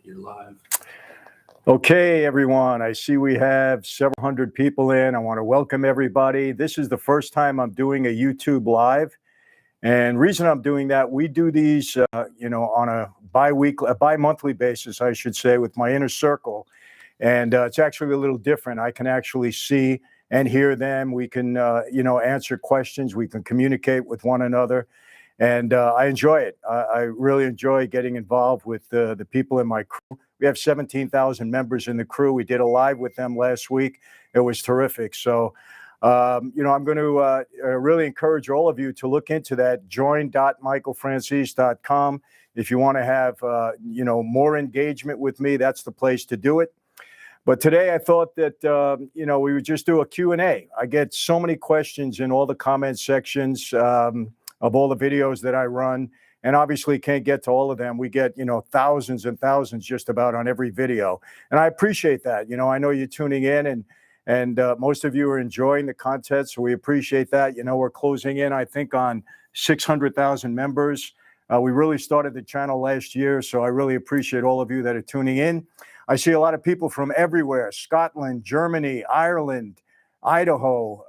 You're live. Okay, everyone. I see we have several hundred people in. I want to welcome everybody. This is the first time I'm doing a YouTube live. And reason I'm doing that, we do these, on a bi-monthly basis, I should say, with my inner circle. And it's actually a little different. I can actually see and hear them. We can, answer questions. We can communicate with one another. And I enjoy it. I really enjoy getting involved with the people in my crew. We have 17,000 members in the crew. We did a live with them last week. It was terrific. So, I'm going to really encourage all of you to look into that, join.michaelfranzese.com. If you want to have, more engagement with me, that's the place to do it. But today I thought that, we would just do a Q&A. I get so many questions in all the comment sections of all the videos that I run, and obviously can't get to all of them. We get, thousands and thousands just about on every video. And I appreciate that. I know you're tuning in and most of you are enjoying the content, so we appreciate that. We're closing in, I think, on 600,000 members. We really started the channel last year, so I really appreciate all of you that are tuning in. I see a lot of people from everywhere, Scotland, Germany, Ireland, Idaho,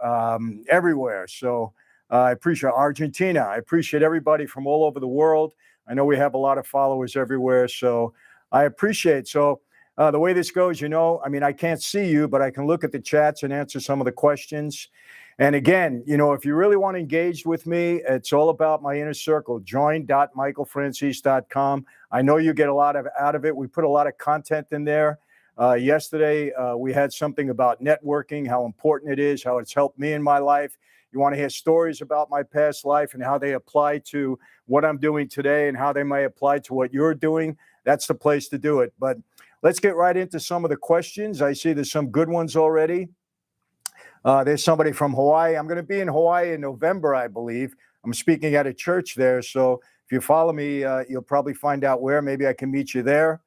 everywhere. So I appreciate Argentina. I appreciate everybody from all over the world. I know we have a lot of followers everywhere, so I appreciate. So the way this goes, I can't see you, but I can look at the chats and answer some of the questions. And again, if you really want to engage with me, it's all about my inner circle, join.michaelfranzese.com. I know you get a lot out of it. We put a lot of content in there. Yesterday, we had something about networking, how important it is, how it's helped me in my life. You want to hear stories about my past life and how they apply to what I'm doing today and how they may apply to what you're doing. That's the place to do it. But let's get right into some of the questions. I see there's some good ones already. There's somebody from Hawaii. I'm going to be in Hawaii in November, I believe. I'm speaking at a church there. So if you follow me, you'll probably find out where. Maybe I can meet you there.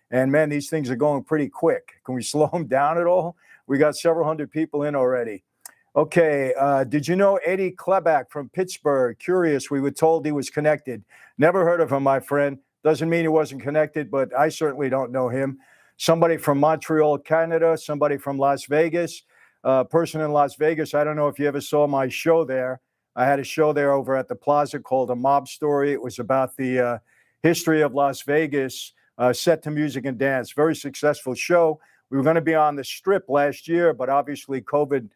And man, these things are going pretty quick. Can we slow them down at all? We got several hundred people in already. Okay. Did you know Eddie Kleback from Pittsburgh? Curious. We were told he was connected. Never heard of him, my friend. Doesn't mean he wasn't connected, but I certainly don't know him. Somebody from Montreal, Canada. Somebody from Las Vegas. Person in Las Vegas. I don't know if you ever saw my show there. I had a show there over at the Plaza called A Mob Story. It was about the history of Las Vegas, set to music and dance. Very successful show. We were going to be on the Strip last year, but obviously COVID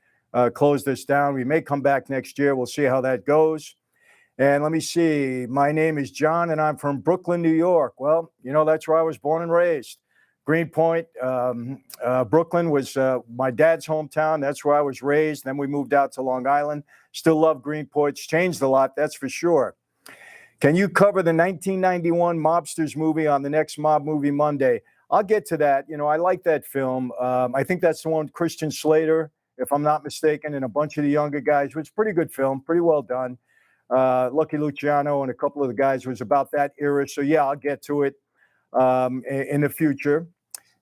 closed us down. We may come back next year. We'll see how that goes. And let me see. My name is John, and I'm from Brooklyn, New York. Well, that's where I was born and raised. Greenpoint, Brooklyn was my dad's hometown. That's where I was raised. Then we moved out to Long Island. Still love Greenpoint. It's changed a lot, that's for sure. Can you cover the 1991 Mobsters movie on the next Mob Movie Monday? I'll get to that. I like that film. I think that's the one with Christian Slater, if I'm not mistaken, and a bunch of the younger guys. It was a pretty good film, pretty well done. Lucky Luciano and a couple of the guys was about that era. So, yeah, I'll get to it in the future.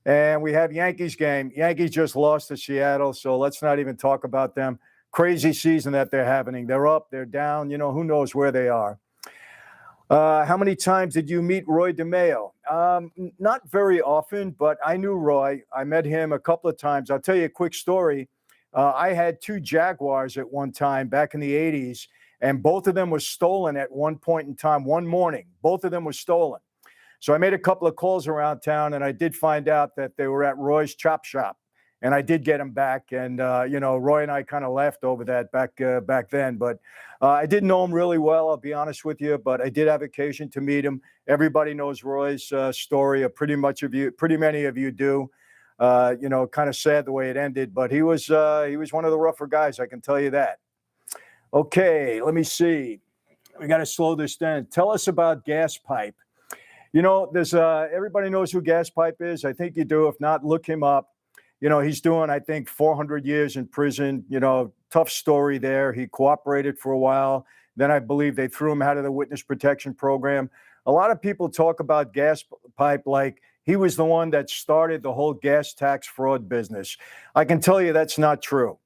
And we have Yankees game. Yankees just lost to Seattle, so let's not even talk about them. Crazy season that they're having. They're up, they're down. Who knows where they are. How many times did you meet Roy Demayo? Not very often, but I knew Roy. I met him a couple of times. I'll tell you a quick story. I had two Jaguars at one time back in the 80s, and both of them were stolen at one point in time, one morning. Both of them were stolen. So I made a couple of calls around town, and I did find out that they were at Roy's Chop Shop, and I did get them back. And Roy and I kind of laughed over that back then. But I didn't know him really well, I'll be honest with you. But I did have occasion to meet him. Everybody knows Roy's story. Pretty many of you do. Kind of sad the way it ended, but he was one of the rougher guys. I can tell you that. Okay, let me see. We got to slow this down. Tell us about Gas Pipe. There's everybody knows who Gas Pipe is. I think you do. If not, look him up. He's doing, I think, 400 years in prison. Tough story there. He cooperated for a while. Then I believe they threw him out of the witness protection program. A lot of people talk about Gas Pipe like he was the one that started the whole gas tax fraud business. I can tell you that's not true.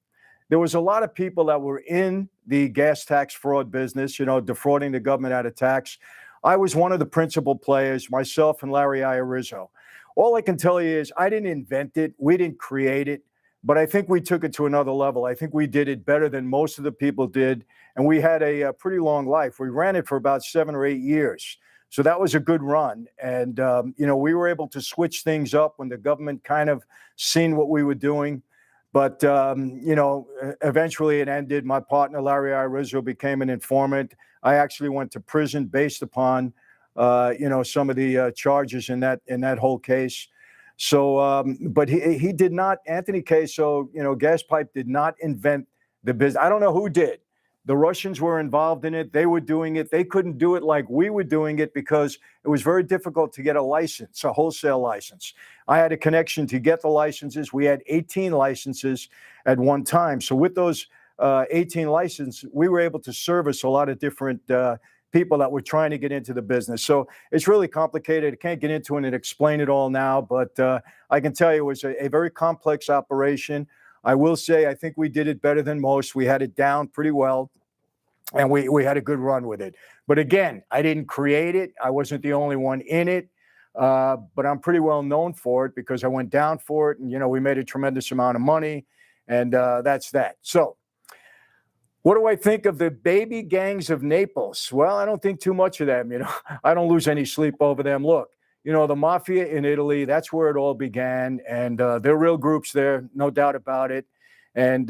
There was a lot of people that were in the gas tax fraud business, defrauding the government out of tax. I was one of the principal players, myself and Larry Irizzo. All I can tell you is I didn't invent it. We didn't create it. But I think we took it to another level. I think we did it better than most of the people did. And we had a pretty long life. We ran it for about 7 or 8 years. So that was a good run. And, we were able to switch things up when the government kind of seen what we were doing. But, eventually it ended. My partner, Larry Rizzo, became an informant. I actually went to prison based upon, some of the charges in that whole case. So, but he did not, Anthony Queso, Gas Pipe did not invent the business. I don't know who did. The Russians were involved in it. They were doing it. They couldn't do it like we were doing it because it was very difficult to get a license, a wholesale license. I had a connection to get the licenses. We had 18 licenses at one time. So with those 18 licenses, we were able to service a lot of different people that were trying to get into the business. So it's really complicated. I can't get into it and explain it all now, but I can tell you it was a very complex operation. I will say I think we did it better than most. We had it down pretty well, and we had a good run with it. But again, I didn't create it. I wasn't the only one in it, but I'm pretty well known for it because I went down for it, and, we made a tremendous amount of money, and that's that. So what do I think of the baby gangs of Naples? Well, I don't think too much of them. I don't lose any sleep over them. Look, the Mafia in Italy, that's where it all began. And there are real groups there, no doubt about it. And,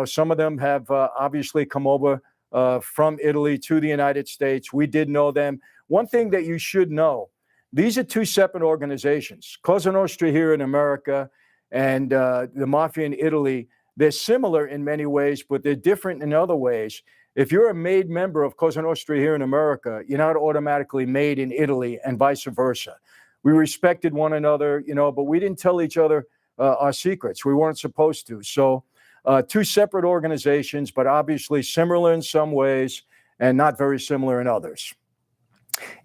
some of them have obviously come over from Italy to the United States. We did know them. One thing that you should know, these are two separate organizations. Cosa Nostra here in America and the Mafia in Italy. They're similar in many ways, but they're different in other ways. If you're a made member of Cosa Nostra here in America, you're not automatically made in Italy and vice versa. We respected one another, but we didn't tell each other our secrets. We weren't supposed to. So two separate organizations, but obviously similar in some ways and not very similar in others.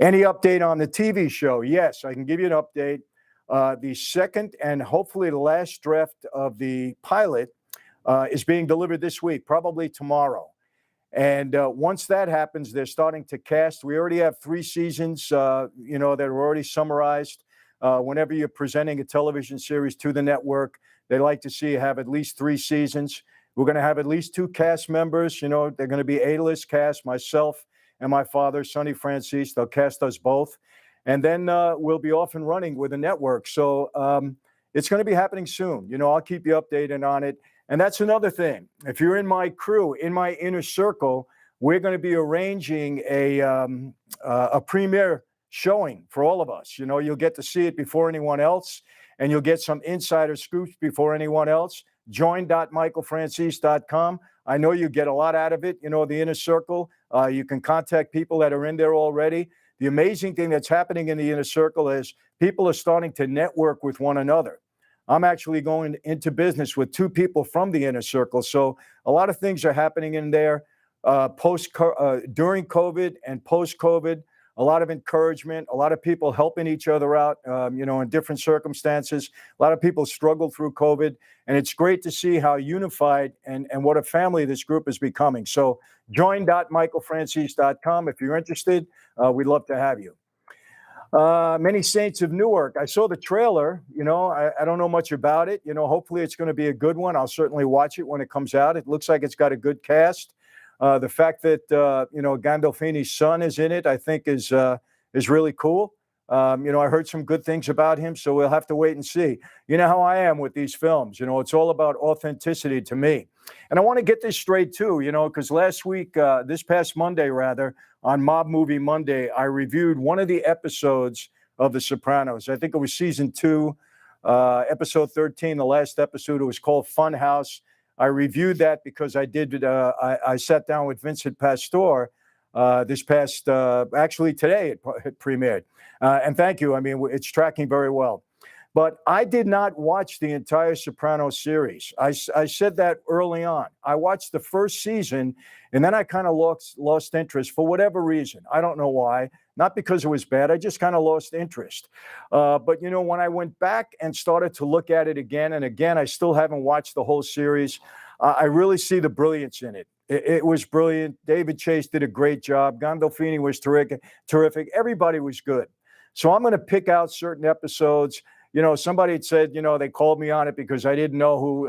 Any update on the TV show? Yes, I can give you an update. The second and hopefully the last draft of the pilot is being delivered this week, probably tomorrow. And once that happens, they're starting to cast. We already have 3 seasons, that are already summarized. Whenever you're presenting a television series to the network, they like to see you have at least 3 seasons. We're going to have at least 2 cast members. They're going to be A-list cast, myself and my father, Sonny Franzese. They'll cast us both. And then we'll be off and running with the network. So it's going to be happening soon. I'll keep you updated on it. And that's another thing. If you're in my crew, in my inner circle, we're going to be arranging a premiere showing for all of us. You'll get to see it before anyone else, and you'll get some insider scoops before anyone else. Join.michaelfranzese.com. I know you get a lot out of it. The inner circle. You can contact people that are in there already. The amazing thing that's happening in the inner circle is people are starting to network with one another. I'm actually going into business with 2 people from the inner circle. So a lot of things are happening in there during COVID and post-COVID. A lot of encouragement, a lot of people helping each other out, in different circumstances. A lot of people struggled through COVID. And it's great to see how unified and what a family this group is becoming. So join.michaelfranzese.com. If you're interested, we'd love to have you. Many Saints of Newark. I saw the trailer. I don't know much about it. Hopefully it's going to be a good one. I'll certainly watch it when it comes out. It looks like it's got a good cast. The fact that Gandolfini's son is in it, I think, is really cool. I heard some good things about him, so we'll have to wait and see. You know how I am with these films. It's all about authenticity to me. And I want to get this straight, too, because last week, this past Monday, rather, on Mob Movie Monday, I reviewed one of the episodes of The Sopranos. I think it was season 2, episode 13, the last episode. It was called Funhouse. I reviewed that because I sat down with Vincent Pastore this past, actually today it premiered. And thank you. I mean, it's tracking very well. But I did not watch the entire Sopranos series. I said that early on. I watched the first season, and then I kind of lost interest for whatever reason. I don't know why. Not because it was bad. I just kind of lost interest. But, when I went back and started to look at it again and again, I still haven't watched the whole series. I really see the brilliance in it. It was brilliant. David Chase did a great job. Gandolfini was terrific. Everybody was good. So I'm going to pick out certain episodes. somebody had said, they called me on it because I didn't know who,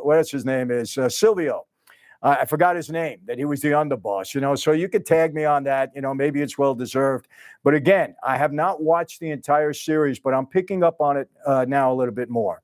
what's his name is, Silvio. I forgot his name, that he was the underboss, so you could tag me on that, maybe it's well-deserved. But again, I have not watched the entire series, but I'm picking up on it now a little bit more.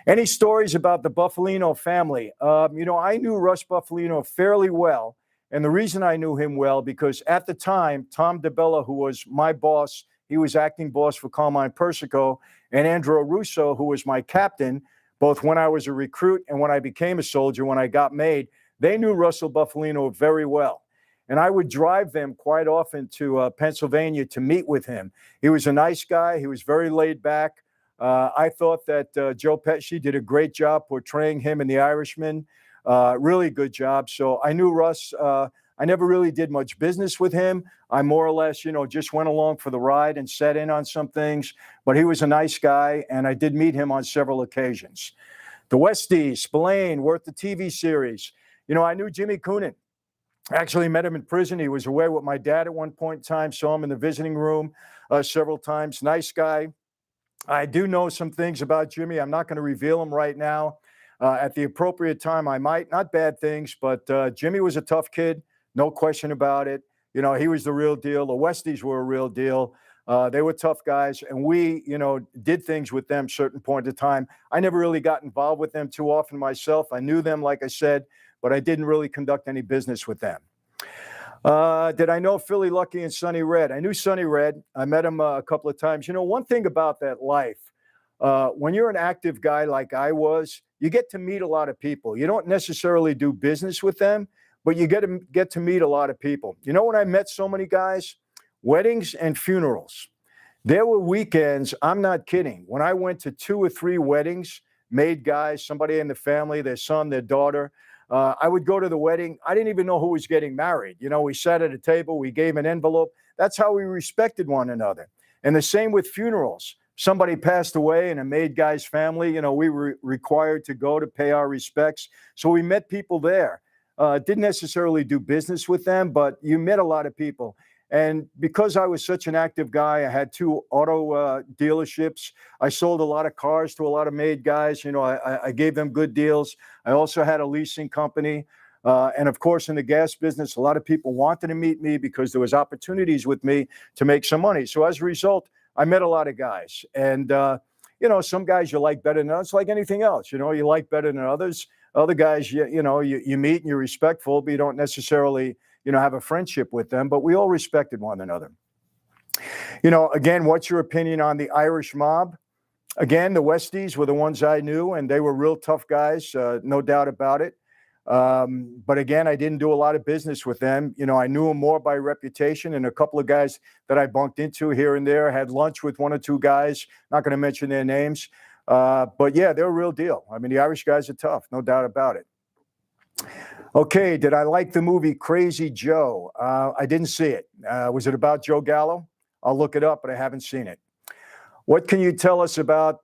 Any stories about the Buffalino family? I knew Russ Buffalino fairly well. And the reason I knew him well, because at the time, Tom DeBella, who was my boss, he was acting boss for Carmine Persico, and Andrew Russo, who was my captain, both when I was a recruit and when I became a soldier, when I got made, they knew Russell Buffalino very well. And I would drive them quite often to Pennsylvania to meet with him. He was a nice guy. He was very laid back. I thought that Joe Pesci did a great job portraying him in The Irishman. Really good job. So I knew Russ. I never really did much business with him. I more or less, just went along for the ride and sat in on some things. But he was a nice guy, and I did meet him on several occasions. The Westies, Spillane, worth the TV series. I knew Jimmy Coonan. Actually met him in prison. He was away with my dad at one point in time. Saw him in the visiting room several times. Nice guy. I do know some things about Jimmy. I'm not going to reveal them right now. At the appropriate time, I might. Not bad things, but Jimmy was a tough kid. No question about it. He was the real deal. The Westies were a real deal. They were tough guys, and we, did things with them certain point of time. I never really got involved with them too often myself. I knew them, like I said, but I didn't really conduct any business with them. Did I know Philly Lucky and Sonny Red? I knew Sonny Red. I met him a couple of times. One thing about that life, when you're an active guy like I was, you get to meet a lot of people. You don't necessarily do business with them, but you get to meet a lot of people. When I met so many guys? Weddings and funerals. There were weekends, I'm not kidding, when I went to 2 or 3 weddings, made guys, somebody in the family, their son, their daughter. I would go to the wedding. I didn't even know who was getting married. We sat at a table, we gave an envelope. That's how we respected one another. And the same with funerals. Somebody passed away in a made guy's family. We were required to go to pay our respects. So we met people there. Didn't necessarily do business with them, but you met a lot of people. And because I was such an active guy, I had 2 auto dealerships. I sold a lot of cars to a lot of made guys. I gave them good deals. I also had a leasing company. And of course, in the gas business, a lot of people wanted to meet me because there was opportunities with me to make some money. So as a result, I met a lot of guys. And, some guys you like better than others, like anything else. You like better than others. Other guys, you meet and you're respectful, but you don't necessarily have a friendship with them, but we all respected one another. Again, what's your opinion on the Irish mob? Again, the Westies were the ones I knew, and they were real tough guys, no doubt about it. But again, I didn't do a lot of business with them. I knew them more by reputation, and a couple of guys that I bunked into here and there, had lunch with 1 or 2 guys, not going to mention their names. But yeah, they're a real deal. I mean, the Irish guys are tough, no doubt about it. Okay, did I like the movie Crazy Joe? I didn't see it. Was it about Joe Gallo? I'll look it up, but I haven't seen it. What can you tell us about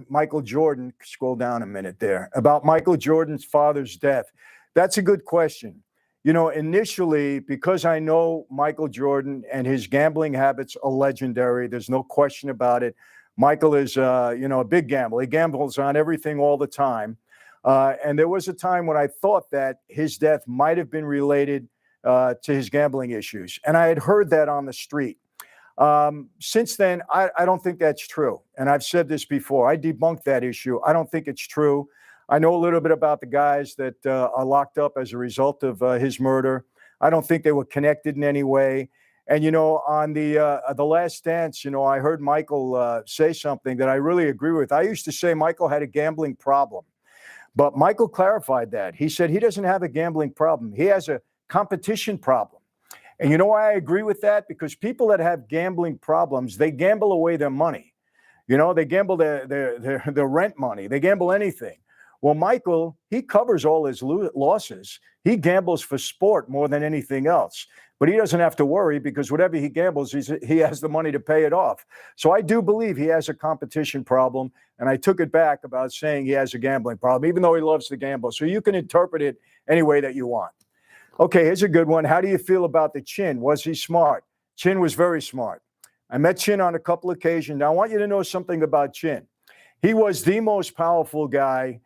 Michael Jordan? Scroll down a minute there. About Michael Jordan's father's death. That's a good question. Initially, because I know Michael Jordan and his gambling habits are legendary, there's no question about it. Michael is, a big gambler. He gambles on everything all the time. And there was a time when I thought that his death might have been related to his gambling issues. And I had heard that on the street. Since then, I don't think that's true. And I've said this before. I debunked that issue. I don't think it's true. I know a little bit about the guys that are locked up as a result of his murder. I don't think they were connected in any way. And, on the Last Dance, I heard Michael say something that I really agree with. I used to say Michael had a gambling problem. But Michael clarified that. He said he doesn't have a gambling problem. He has a competition problem. And you know why I agree with that? Because people that have gambling problems, they gamble away their money. They gamble their rent money. They gamble anything. Well, Michael, he covers all his losses. He gambles for sport more than anything else. But he doesn't have to worry because whatever he gambles, he has the money to pay it off. So I do believe he has a competition problem. And I took it back about saying he has a gambling problem, even though he loves to gamble. So you can interpret it any way that you want. Okay, here's a good one. How do you feel about the Chin? Was he smart? Chin was very smart. I met Chin on a couple occasions. Now, I want you to know something about Chin. He was the most powerful guy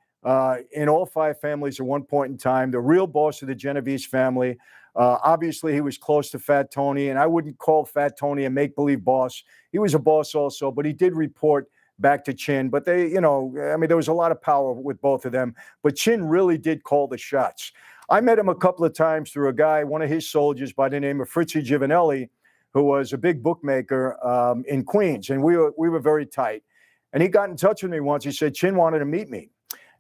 in all 5 families at one point in time, the real boss of the Genovese family. Obviously, he was close to Fat Tony, and I wouldn't call Fat Tony a make-believe boss. He was a boss also, but he did report back to Chin. But they, there was a lot of power with both of them. But Chin really did call the shots. I met him a couple of times through a guy, one of his soldiers by the name of Fritzy Giovanelli, who was a big bookmaker in Queens, and we were very tight. And he got in touch with me once. He said Chin wanted to meet me.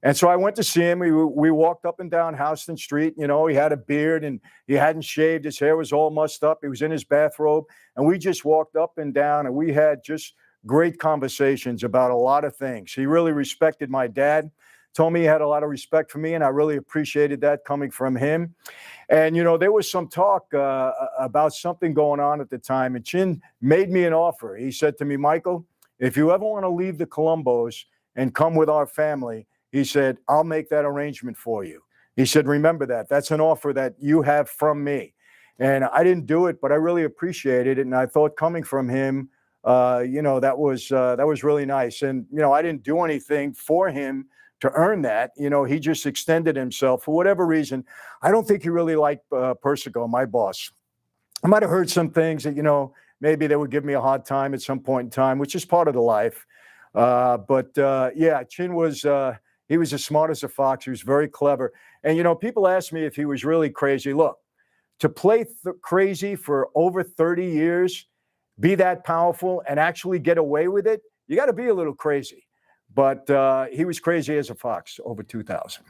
And so I went to see him. We walked up and down Houston Street. He had a beard and he hadn't shaved. His hair was all mussed up. He was in his bathrobe. And we just walked up and down, and we had just great conversations about a lot of things. He really respected my dad, told me he had a lot of respect for me, and I really appreciated that coming from him. And, there was some talk about something going on at the time, and Chin made me an offer. He said to me, Michael, if you ever want to leave the Colombos and come with our family, he said, I'll make that arrangement for you. He said, remember that. That's an offer that you have from me. And I didn't do it, but I really appreciated it. And I thought coming from him, that was really nice. And, I didn't do anything for him to earn that. He just extended himself for whatever reason. I don't think he really liked Persico, my boss. I might have heard some things that, maybe they would give me a hard time at some point in time, which is part of the life. Chin was, he was as smart as a fox. He was very clever. And, people ask me if he was really crazy. Look, to play crazy for over 30 years, be that powerful and actually get away with it, you got to be a little crazy. But he was crazy as a fox over 2000.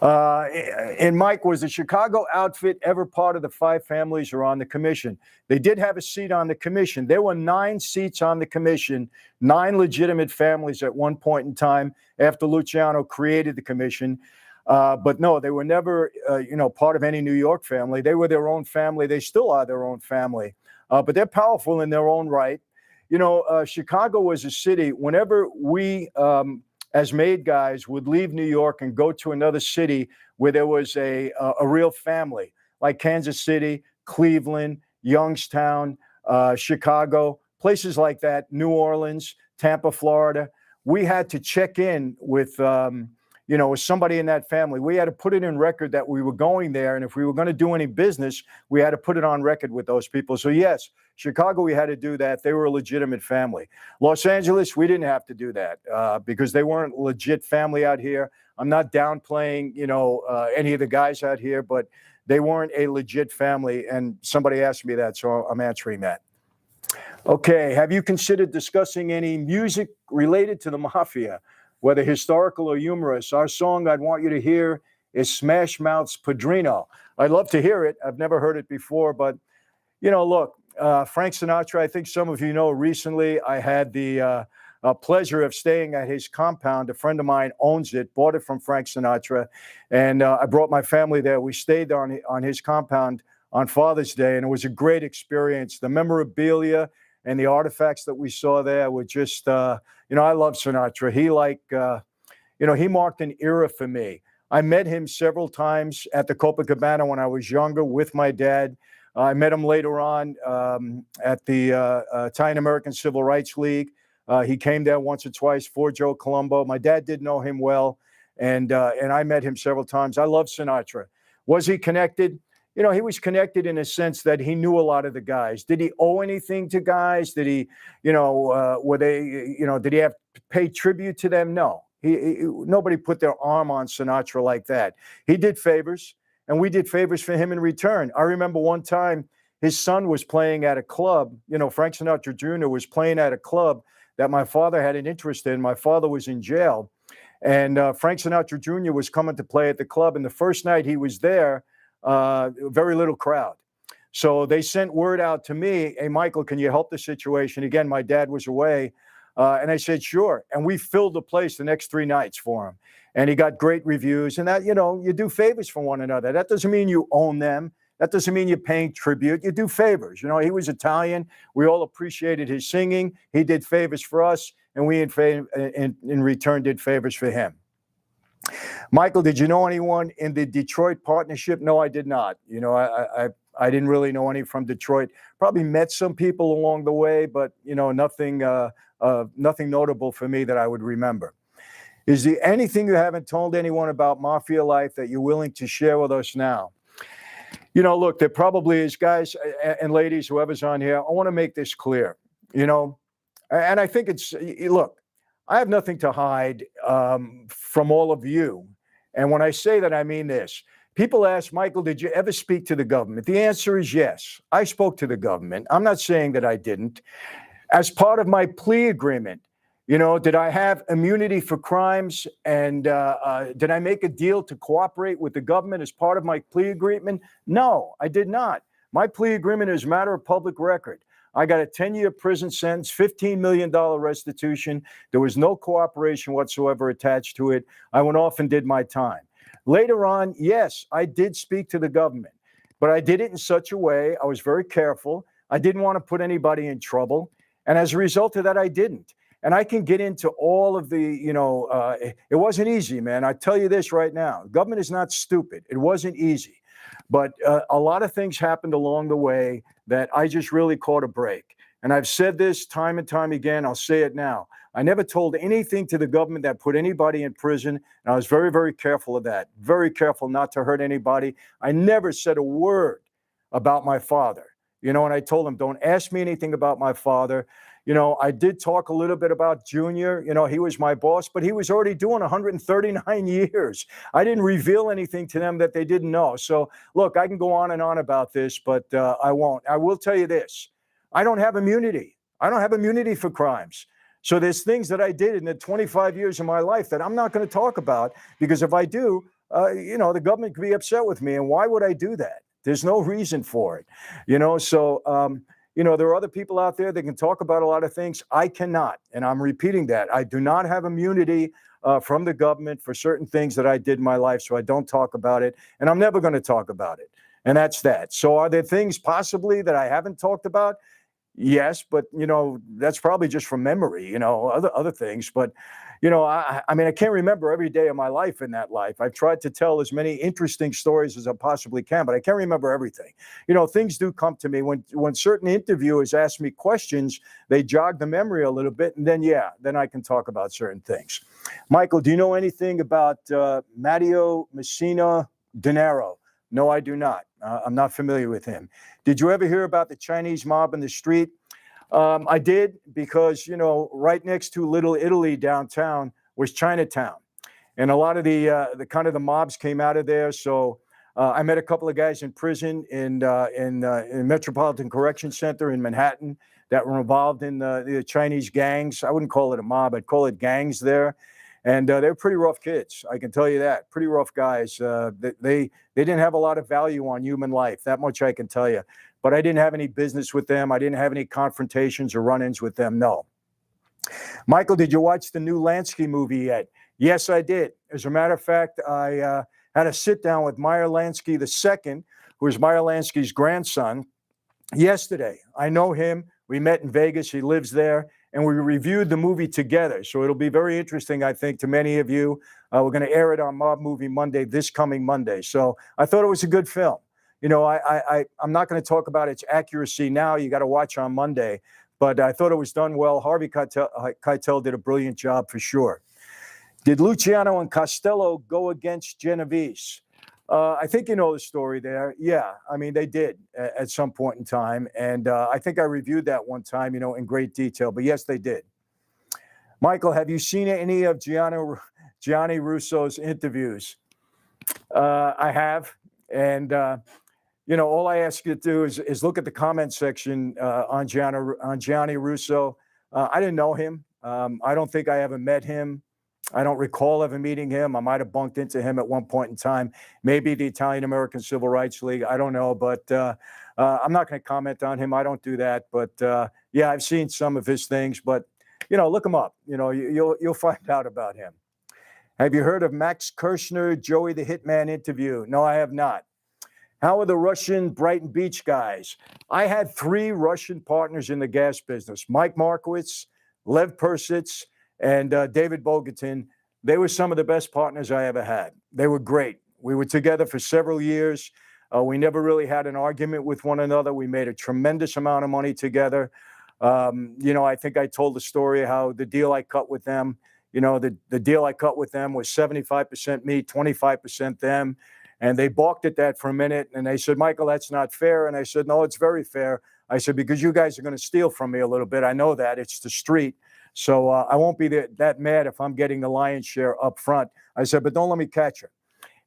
And Mike, was the Chicago outfit ever part of the 5 families or on the commission? They did have a seat on the commission. There were 9 seats on the commission, 9 legitimate families at one point in time after Luciano created the commission. But no, they were never, part of any New York family. They were their own family. They still are their own family. But they're powerful in their own right. Chicago was a city, whenever we, as made guys, would leave New York and go to another city where there was a real family, like Kansas City, Cleveland, Youngstown, Chicago, places like that, New Orleans, Tampa, Florida. We had to check in with, with somebody in that family. We had to put it in record that we were going there. And if we were going to do any business, we had to put it on record with those people. So yes, Chicago, we had to do that. They were a legitimate family. Los Angeles, we didn't have to do that because they weren't legit family out here. I'm not downplaying, any of the guys out here, but they weren't a legit family. And somebody asked me that, so I'm answering that. Okay, have you considered discussing any music related to the Mafia, whether historical or humorous? Our song I'd want you to hear is Smash Mouth's Padrino. I'd love to hear it. I've never heard it before, but, look, Frank Sinatra, I think some of you know, recently I had the pleasure of staying at his compound. A friend of mine owns it, bought it from Frank Sinatra, and I brought my family there. We stayed on his compound on Father's Day, and it was a great experience. The memorabilia and the artifacts that we saw there were just, I love Sinatra. He marked an era for me. I met him several times at the Copacabana when I was younger with my dad. I met him later on at the Italian-American Civil Rights League. He came there once or twice for Joe Colombo. My dad did know him well, and I met him several times. I love Sinatra. Was he connected? He was connected in a sense that he knew a lot of the guys. Did he owe anything to guys? Did he, were they, did he have to pay tribute to them? No. Nobody put their arm on Sinatra like that. He did favors, and we did favors for him in return. I remember one time his son was playing at a club. Frank Sinatra Jr. was playing at a club that my father had an interest in. My father was in jail, and Frank Sinatra Jr. was coming to play at the club. And the first night he was there, very little crowd. So they sent word out to me, hey, Michael, can you help the situation? Again, my dad was away. And I said, sure. And we filled the place the next 3 nights for him. And he got great reviews. And that, you do favors for one another. That doesn't mean you own them. That doesn't mean you're paying tribute. You do favors. He was Italian. We all appreciated his singing. He did favors for us. And we, in return, did favors for him. Michael, did you know anyone in the Detroit partnership? No, I did not. I didn't really know any from Detroit. Probably met some people along the way, but nothing notable for me that I would remember. Is there anything you haven't told anyone about Mafia life that you're willing to share with us now? Look, there probably is, guys and ladies, whoever's on here. I want to make this clear, and I think look, I have nothing to hide from all of you. And when I say that, I mean this. People ask, Michael, did you ever speak to the government? The answer is yes. I spoke to the government. I'm not saying that I didn't. As part of my plea agreement, did I have immunity for crimes? And did I make a deal to cooperate with the government as part of my plea agreement? No, I did not. My plea agreement is a matter of public record. I got a 10-year prison sentence, $15 million restitution. There was no cooperation whatsoever attached to it. I went off and did my time. Later on, yes, I did speak to the government, but I did it in such a way, I was very careful. I didn't want to put anybody in trouble. And as a result of that, I didn't. And I can get into all of the, it wasn't easy, man. I tell you this right now, government is not stupid. It wasn't easy. But a lot of things happened along the way that I just really caught a break. And I've said this time and time again. I'll say it now. I never told anything to the government that put anybody in prison. And I was very, very careful of that. Very careful not to hurt anybody. I never said a word about my father. And I told him, don't ask me anything about my father. I did talk a little bit about Junior. He was my boss, but he was already doing 139 years. I didn't reveal anything to them that they didn't know. So, look, I can go on and on about this, but I won't. I will tell you this. I don't have immunity. I don't have immunity for crimes. So there's things that I did in the 25 years of my life that I'm not going to talk about, because if I do, the government could be upset with me. And why would I do that? There's no reason for it. So there are other people out there that can talk about a lot of things. I cannot. And I'm repeating that. I do not have immunity from the government for certain things that I did in my life. So I don't talk about it. And I'm never going to talk about it. And that's that. So are there things possibly that I haven't talked about? Yes, but that's probably just from memory, other things. But I can't remember every day of my life in that life. I've tried to tell as many interesting stories as I possibly can, but I can't remember everything. Things do come to me when certain interviewers ask me questions, they jog the memory a little bit, and then I can talk about certain things. Michael, do you know anything about Matteo Messina Denaro? No, I do not. I'm not familiar with him. Did you ever hear about the Chinese mob in the street? I did, because, right next to Little Italy downtown was Chinatown. And a lot of the kind of the mobs came out of there. So I met a couple of guys in prison in Metropolitan Correction Center in Manhattan that were involved in the Chinese gangs. I wouldn't call it a mob. I'd call it gangs there. And they were pretty rough kids. I can tell you that. Pretty rough guys. They didn't have a lot of value on human life. That much I can tell you. But I didn't have any business with them. I didn't have any confrontations or run-ins with them. No. Michael, did you watch the new Lansky movie yet? Yes, I did. As a matter of fact, I had a sit down with Meyer Lansky II, who is Meyer Lansky's grandson, yesterday. I know him. We met in Vegas. He lives there. And we reviewed the movie together. So it'll be very interesting, I think, to many of you. We're going to air it on Mob Movie Monday, this coming Monday. So I thought it was a good film. I'm not going to talk about its accuracy now. You got to watch on Monday. But I thought it was done well. Harvey Keitel did a brilliant job for sure. Did Luciano and Costello go against Genovese? I think you know the story there. Yeah, they did at some point in time. And I think I reviewed that one time, in great detail. But yes, they did. Michael, have you seen any of Gianni Russo's interviews? I have. And, all I ask you to do is look at the comment section on Gianni Russo. I didn't know him. I don't think I ever met him. I don't recall ever meeting him. I might have bumped into him at one point in time, maybe the Italian-American Civil Rights League. I don't know, but I'm not going to comment on him. I don't do that. But I've seen some of his things. But look him up. You'll find out about him. Have you heard of Max Kirshner, Joey the Hitman interview? No, I have not. How are the Russian Brighton Beach guys? I had 3 Russian partners in the gas business: Mike Markowitz, Lev Persitz, and David Bogatin. They were some of the best partners I ever had. They were great. We were together for several years. We never really had an argument with one another. We made a tremendous amount of money together. I think I told the story how the deal I cut with them, the deal I cut with them was 75% me, 25% them. And they balked at that for a minute. And they said, Michael, that's not fair. And I said, no, it's very fair. I said, because you guys are going to steal from me a little bit. I know that. It's the street. So I won't be that mad if I'm getting the lion's share up front. I said, but don't let me catch her.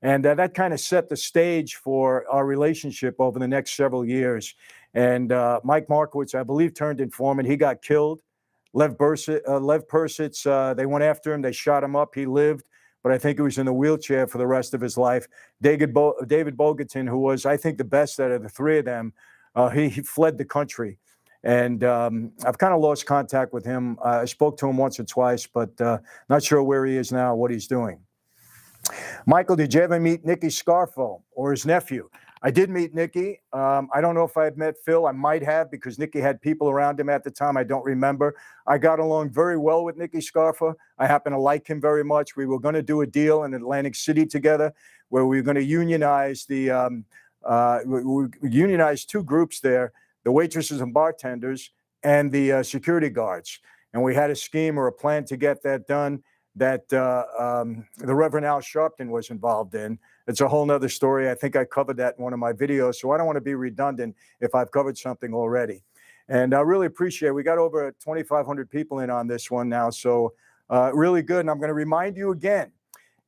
And that kind of set the stage for our relationship over the next several years. And Mike Markowitz, I believe, turned informant. He got killed. Lev Persitz, they went after him. They shot him up. He lived, but I think he was in a wheelchair for the rest of his life. David Bogatin, who was, I think, the best out of the three of them, he fled the country. And I've kind of lost contact with him. I spoke to him once or twice, but not sure where he is now, what he's doing. Michael, did you ever meet Nikki Scarfa or his nephew? I did meet Nikki. I don't know if I had met Phil. I might have, because Nikki had people around him at the time. I don't remember. I got along very well with Nikki Scarfa. I happen to like him very much. We were going to do a deal in Atlantic City together where we were going to unionize we unionized two groups there, the waitresses and bartenders and the security guards. And we had a scheme or a plan to get that done that the Reverend Al Sharpton was involved in. It's a whole nother story. I think I covered that in one of my videos, so I don't want to be redundant if I've covered something already. And I really appreciate it. We got over 2,500 people in on this one now, so really good. And I'm going to remind you again,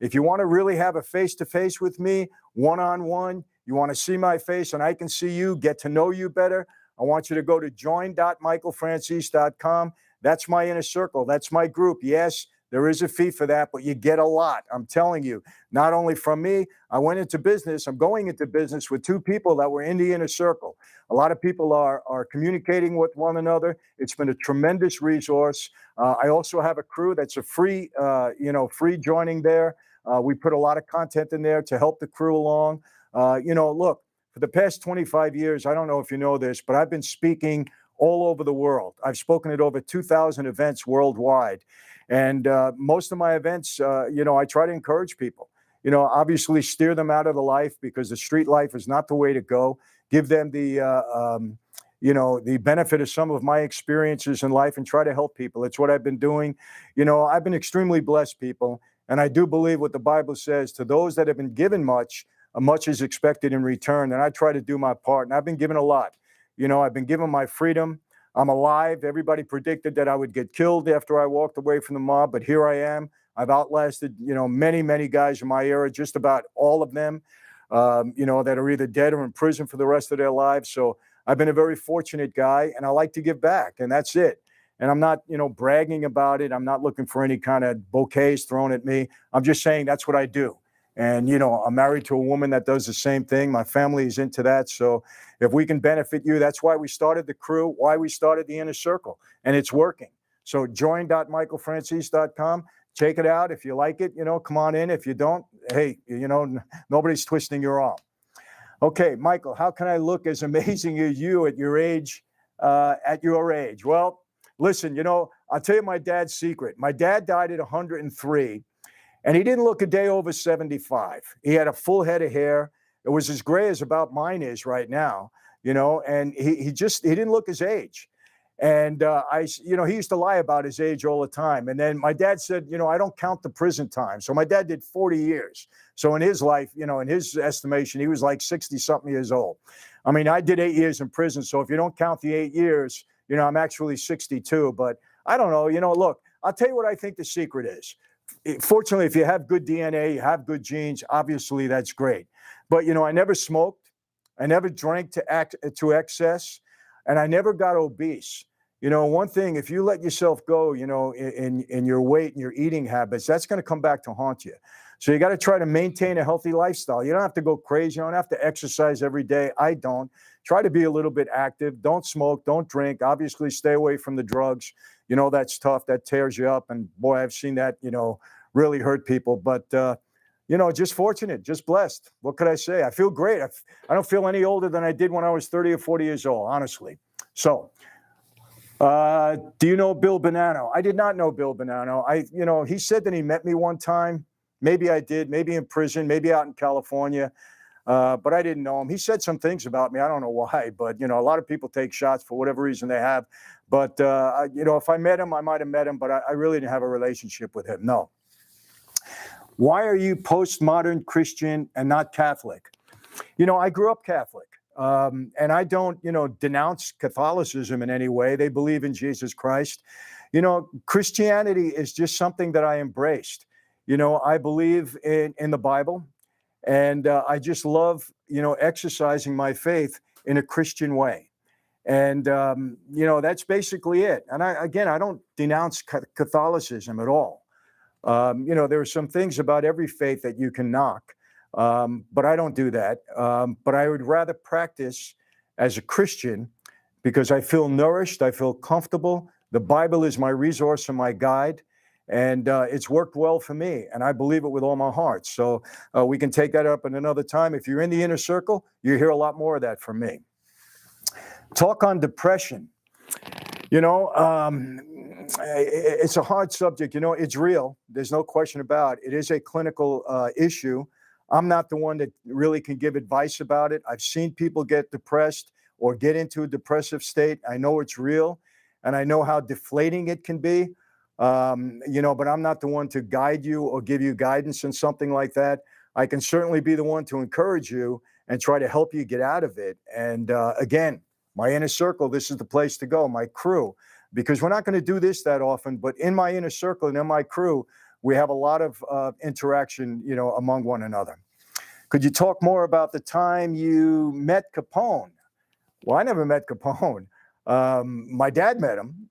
if you want to really have a face-to-face with me, one-on-one, you want to see my face and I can see you, get to know you better, I want you to go to join.michaelfranzese.com. That's my inner circle. That's my group. Yes, there is a fee for that, but you get a lot. I'm telling you, not only from me. I'm going into business with two people that were in the inner circle. A lot of people are communicating with one another. It's been a tremendous resource. I also have a crew that's a free joining there. We put a lot of content in there to help the crew along. Look, for the past 25 years, I don't know if you know this, but I've been speaking all over the world. I've spoken at over 2,000 events worldwide. And most of my events, I try to encourage people, obviously steer them out of the life, because the street life is not the way to go. Give them the benefit of some of my experiences in life and try to help people. It's what I've been doing. I've been extremely blessed, people. And I do believe what the Bible says, to those that have been given much, much is expected in return. And I try to do my part. And I've been given a lot. I've been given my freedom. I'm alive. Everybody predicted that I would get killed after I walked away from the mob, but here I am. I've outlasted, many, many guys in my era, just about all of them, that are either dead or in prison for the rest of their lives. So I've been a very fortunate guy, and I like to give back, and that's it. And I'm not, bragging about it. I'm not looking for any kind of bouquets thrown at me. I'm just saying that's what I do. And, I'm married to a woman that does the same thing. My family is into that. So if we can benefit you, that's why we started the crew, why we started the inner circle, and it's working. So join.michaelfranzese.com. Check it out. If you like it, come on in. If you don't, hey, nobody's twisting your arm. Okay, Michael, how can I look as amazing as you at your age? Well, listen, I'll tell you my dad's secret. My dad died at 103. And he didn't look a day over 75. He had a full head of hair. It was as gray as about mine is right now, and he didn't look his age. And he used to lie about his age all the time. And then my dad said, I don't count the prison time. So my dad did 40 years. So in his life, in his estimation, he was like 60 something years old. I mean, I did 8 years in prison. So if you don't count the 8 years, I'm actually 62, but I don't know, look, I'll tell you what I think the secret is. Fortunately, if you have good DNA, you have good genes, obviously that's great. But, I never smoked. I never drank to excess, and I never got obese. One thing, if you let yourself go, in your weight and your eating habits, that's going to come back to haunt you. So you got to try to maintain a healthy lifestyle. You don't have to go crazy. You don't have to exercise every day. I don't. Try to be a little bit active. Don't smoke. Don't drink. Obviously, stay away from the drugs. That's tough. That tears you up. And boy, I've seen that, really hurt people. But, just fortunate, just blessed. What could I say? I feel great. I don't feel any older than I did when I was 30 or 40 years old, honestly. So, do you know Bill Bonanno? I did not know Bill Bonanno. He said that he met me one time. Maybe I did, maybe in prison, maybe out in California. but I didn't know him. He said some things about me. I don't know why, but, a lot of people take shots for whatever reason they have. But, if I met him, I might have met him, but I really didn't have a relationship with him. No. Why are you postmodern Christian and not Catholic? I grew up Catholic. And I don't, denounce Catholicism in any way. They believe in Jesus Christ. Christianity is just something that I embraced. I believe in the Bible, and I just love, exercising my faith in a Christian way. And, that's basically it. And I don't denounce Catholicism at all. There are some things about every faith that you can knock. But I don't do that. But I would rather practice as a Christian because I feel nourished, I feel comfortable. The Bible is my resource and my guide, and it's worked well for me, and I believe it with all my heart. So we can take that up in another time. If you're in the inner circle, you hear a lot more of that from me. Talk on depression. It's a hard subject. It's real. There's no question about it. It is a clinical issue. I'm not the one that really can give advice about it. I've seen people get depressed or get into a depressive state. I know it's real, and I know how deflating it can be. But I'm not the one to guide you or give you guidance in something like that. I can certainly be the one to encourage you and try to help you get out of it. And again, my inner circle, this is the place to go, my crew, because we're not going to do this that often, but in my inner circle and in my crew, we have a lot of interaction, among one another. Could you talk more about the time you met Capone? Well, I never met Capone. My dad met him.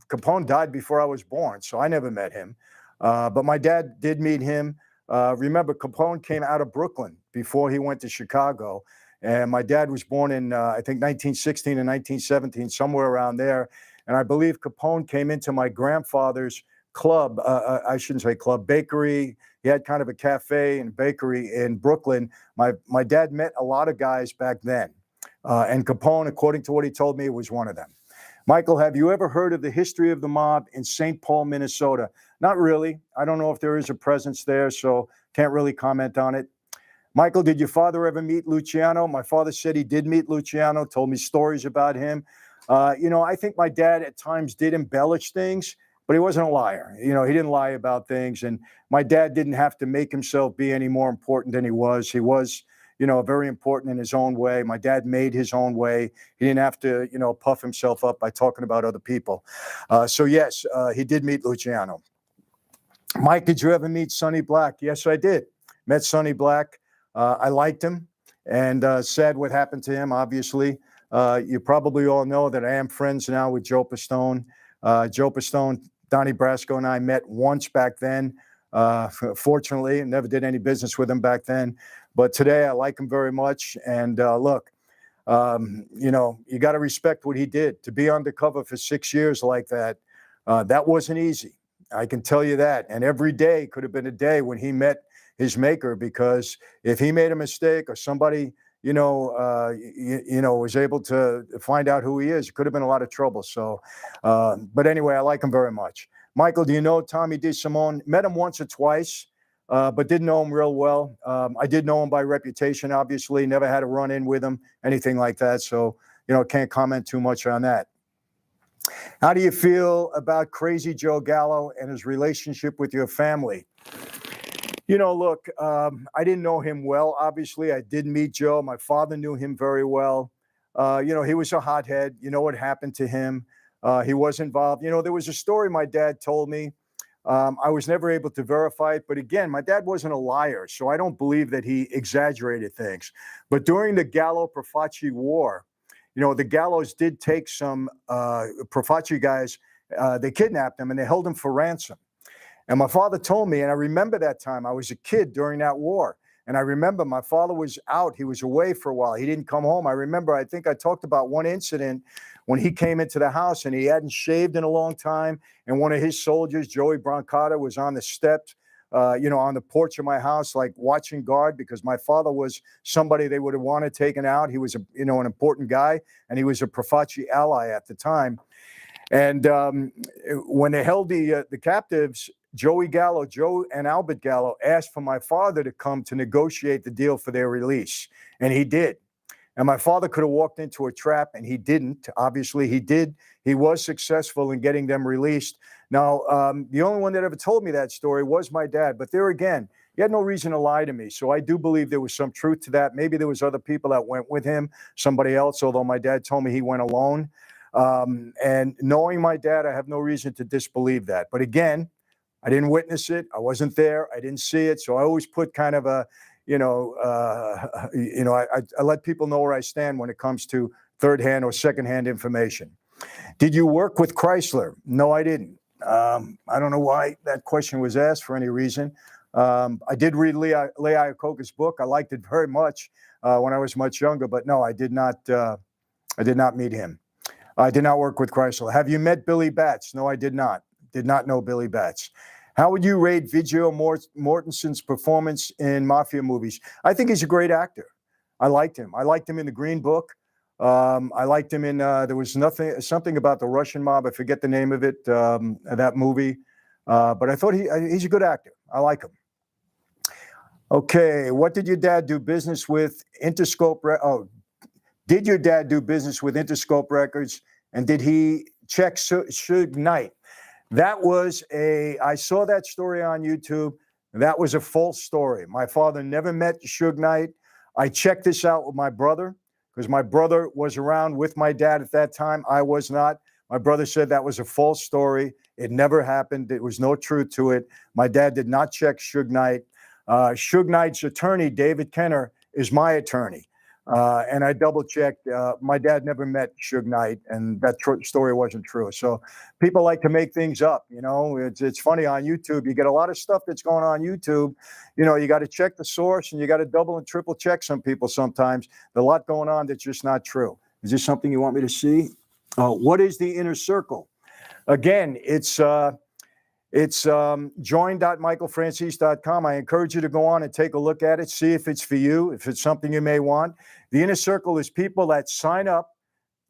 Capone died before I was born, so I never met him. But my dad did meet him. Remember, Capone came out of Brooklyn before he went to Chicago. And my dad was born in, I think, 1916 and 1917, somewhere around there. And I believe Capone came into my grandfather's club, I shouldn't say club, bakery. He had kind of a cafe and bakery in Brooklyn. My dad met a lot of guys back then. And Capone, according to what he told me, was one of them. Michael, have you ever heard of the history of the mob in St. Paul, Minnesota? Not really. I don't know if there is a presence there, so can't really comment on it. Michael, did your father ever meet Luciano? My father said he did meet Luciano, told me stories about him. I think my dad at times did embellish things, but he wasn't a liar. He didn't lie about things. And my dad didn't have to make himself be any more important than he was. He was, very important in his own way. My dad made his own way. He didn't have to, puff himself up by talking about other people. So yes, he did meet Luciano. Mike, did you ever meet Sonny Black? Yes, I did. Met Sonny Black. I liked him, and sad what happened to him, obviously. You probably all know that I am friends now with Joe Pistone. Joe Pistone, Donnie Brasco, and I met once back then. Fortunately, never did any business with him back then. But today, I like him very much. And look, you got to respect what he did. To be undercover for 6 years like that, that wasn't easy. I can tell you that. And every day could have been a day when he met his maker, because if he made a mistake or somebody, was able to find out who he is, it could have been a lot of trouble. So, but anyway, I like him very much. Michael, do you know Tommy DeSimone? Met him once or twice, but didn't know him real well. I did know him by reputation, obviously, never had a run in with him, anything like that. So, can't comment too much on that. How do you feel about Crazy Joe Gallo and his relationship with your family? Look, I didn't know him well. Obviously, I did meet Joe. My father knew him very well. He was a hothead. You know what happened to him. He was involved. There was a story my dad told me. I was never able to verify it. But again, my dad wasn't a liar, so I don't believe that he exaggerated things. But during the Gallo-Profaci War, the Gallos did take some Profaci guys. They kidnapped them and they held them for ransom. And my father told me, and I remember that time, I was a kid during that war. And I remember my father was out. He was away for a while. He didn't come home. I think I talked about one incident when he came into the house and he hadn't shaved in a long time. And one of his soldiers, Joey Brancato, was on the steps, on the porch of my house, like watching guard, because my father was somebody they would have wanted taken out. He was, an important guy, and he was a Profaci ally at the time. And when they held the captives, Joey Gallo, Joe and Albert Gallo asked for my father to come to negotiate the deal for their release, and he did. And my father could have walked into a trap, and he didn't. Obviously, he did. He was successful in getting them released. Now, the only one that ever told me that story was my dad. But there again, he had no reason to lie to me. So I do believe there was some truth to that. Maybe there was other people that went with him, somebody else, although my dad told me he went alone. And knowing my dad, I have no reason to disbelieve that. But again, I didn't witness it. I wasn't there. I didn't see it. So I always put kind of a, I let people know where I stand when it comes to third-hand or second-hand information. Did you work with Chrysler? No, I didn't. I don't know why that question was asked for any reason. I did read Lee Iacocca's book. I liked it very much when I was much younger, but no, I did not meet him. I did not work with Chrysler. Have you met Billy Batts? No, I did not. Did not know Billy Batts. How would you rate Viggo Mortensen's performance in Mafia movies? I think he's a great actor. I liked him. I liked him in The Green Book. I liked him in, there was something about the Russian mob. I forget the name of it, that movie. But I thought he's a good actor. I like him. Okay, what did your dad do business with Interscope? Did your dad do business with Interscope Records? And did he check Suge Knight? That was I saw that story on YouTube. That was a false story. My father never met Suge Knight. I checked this out with my brother because my brother was around with my dad at that time. I was not. My brother said that was a false story. It never happened. There was no truth to it. My dad did not check Suge Knight. Suge Knight's attorney, David Kenner, is my attorney. And I double-checked. My dad never met Suge Knight, and that story wasn't true. So people like to make things up, It's funny on YouTube. You get a lot of stuff that's going on YouTube. You got to check the source, and you got to double and triple check some people sometimes. There's a lot going on that's just not true. Is this something you want me to see? What is the inner circle? Again, it's join.michaelfranzese.com. I encourage you to go on and take a look at it, see if it's for you, if it's something you may want. The inner circle is people that sign up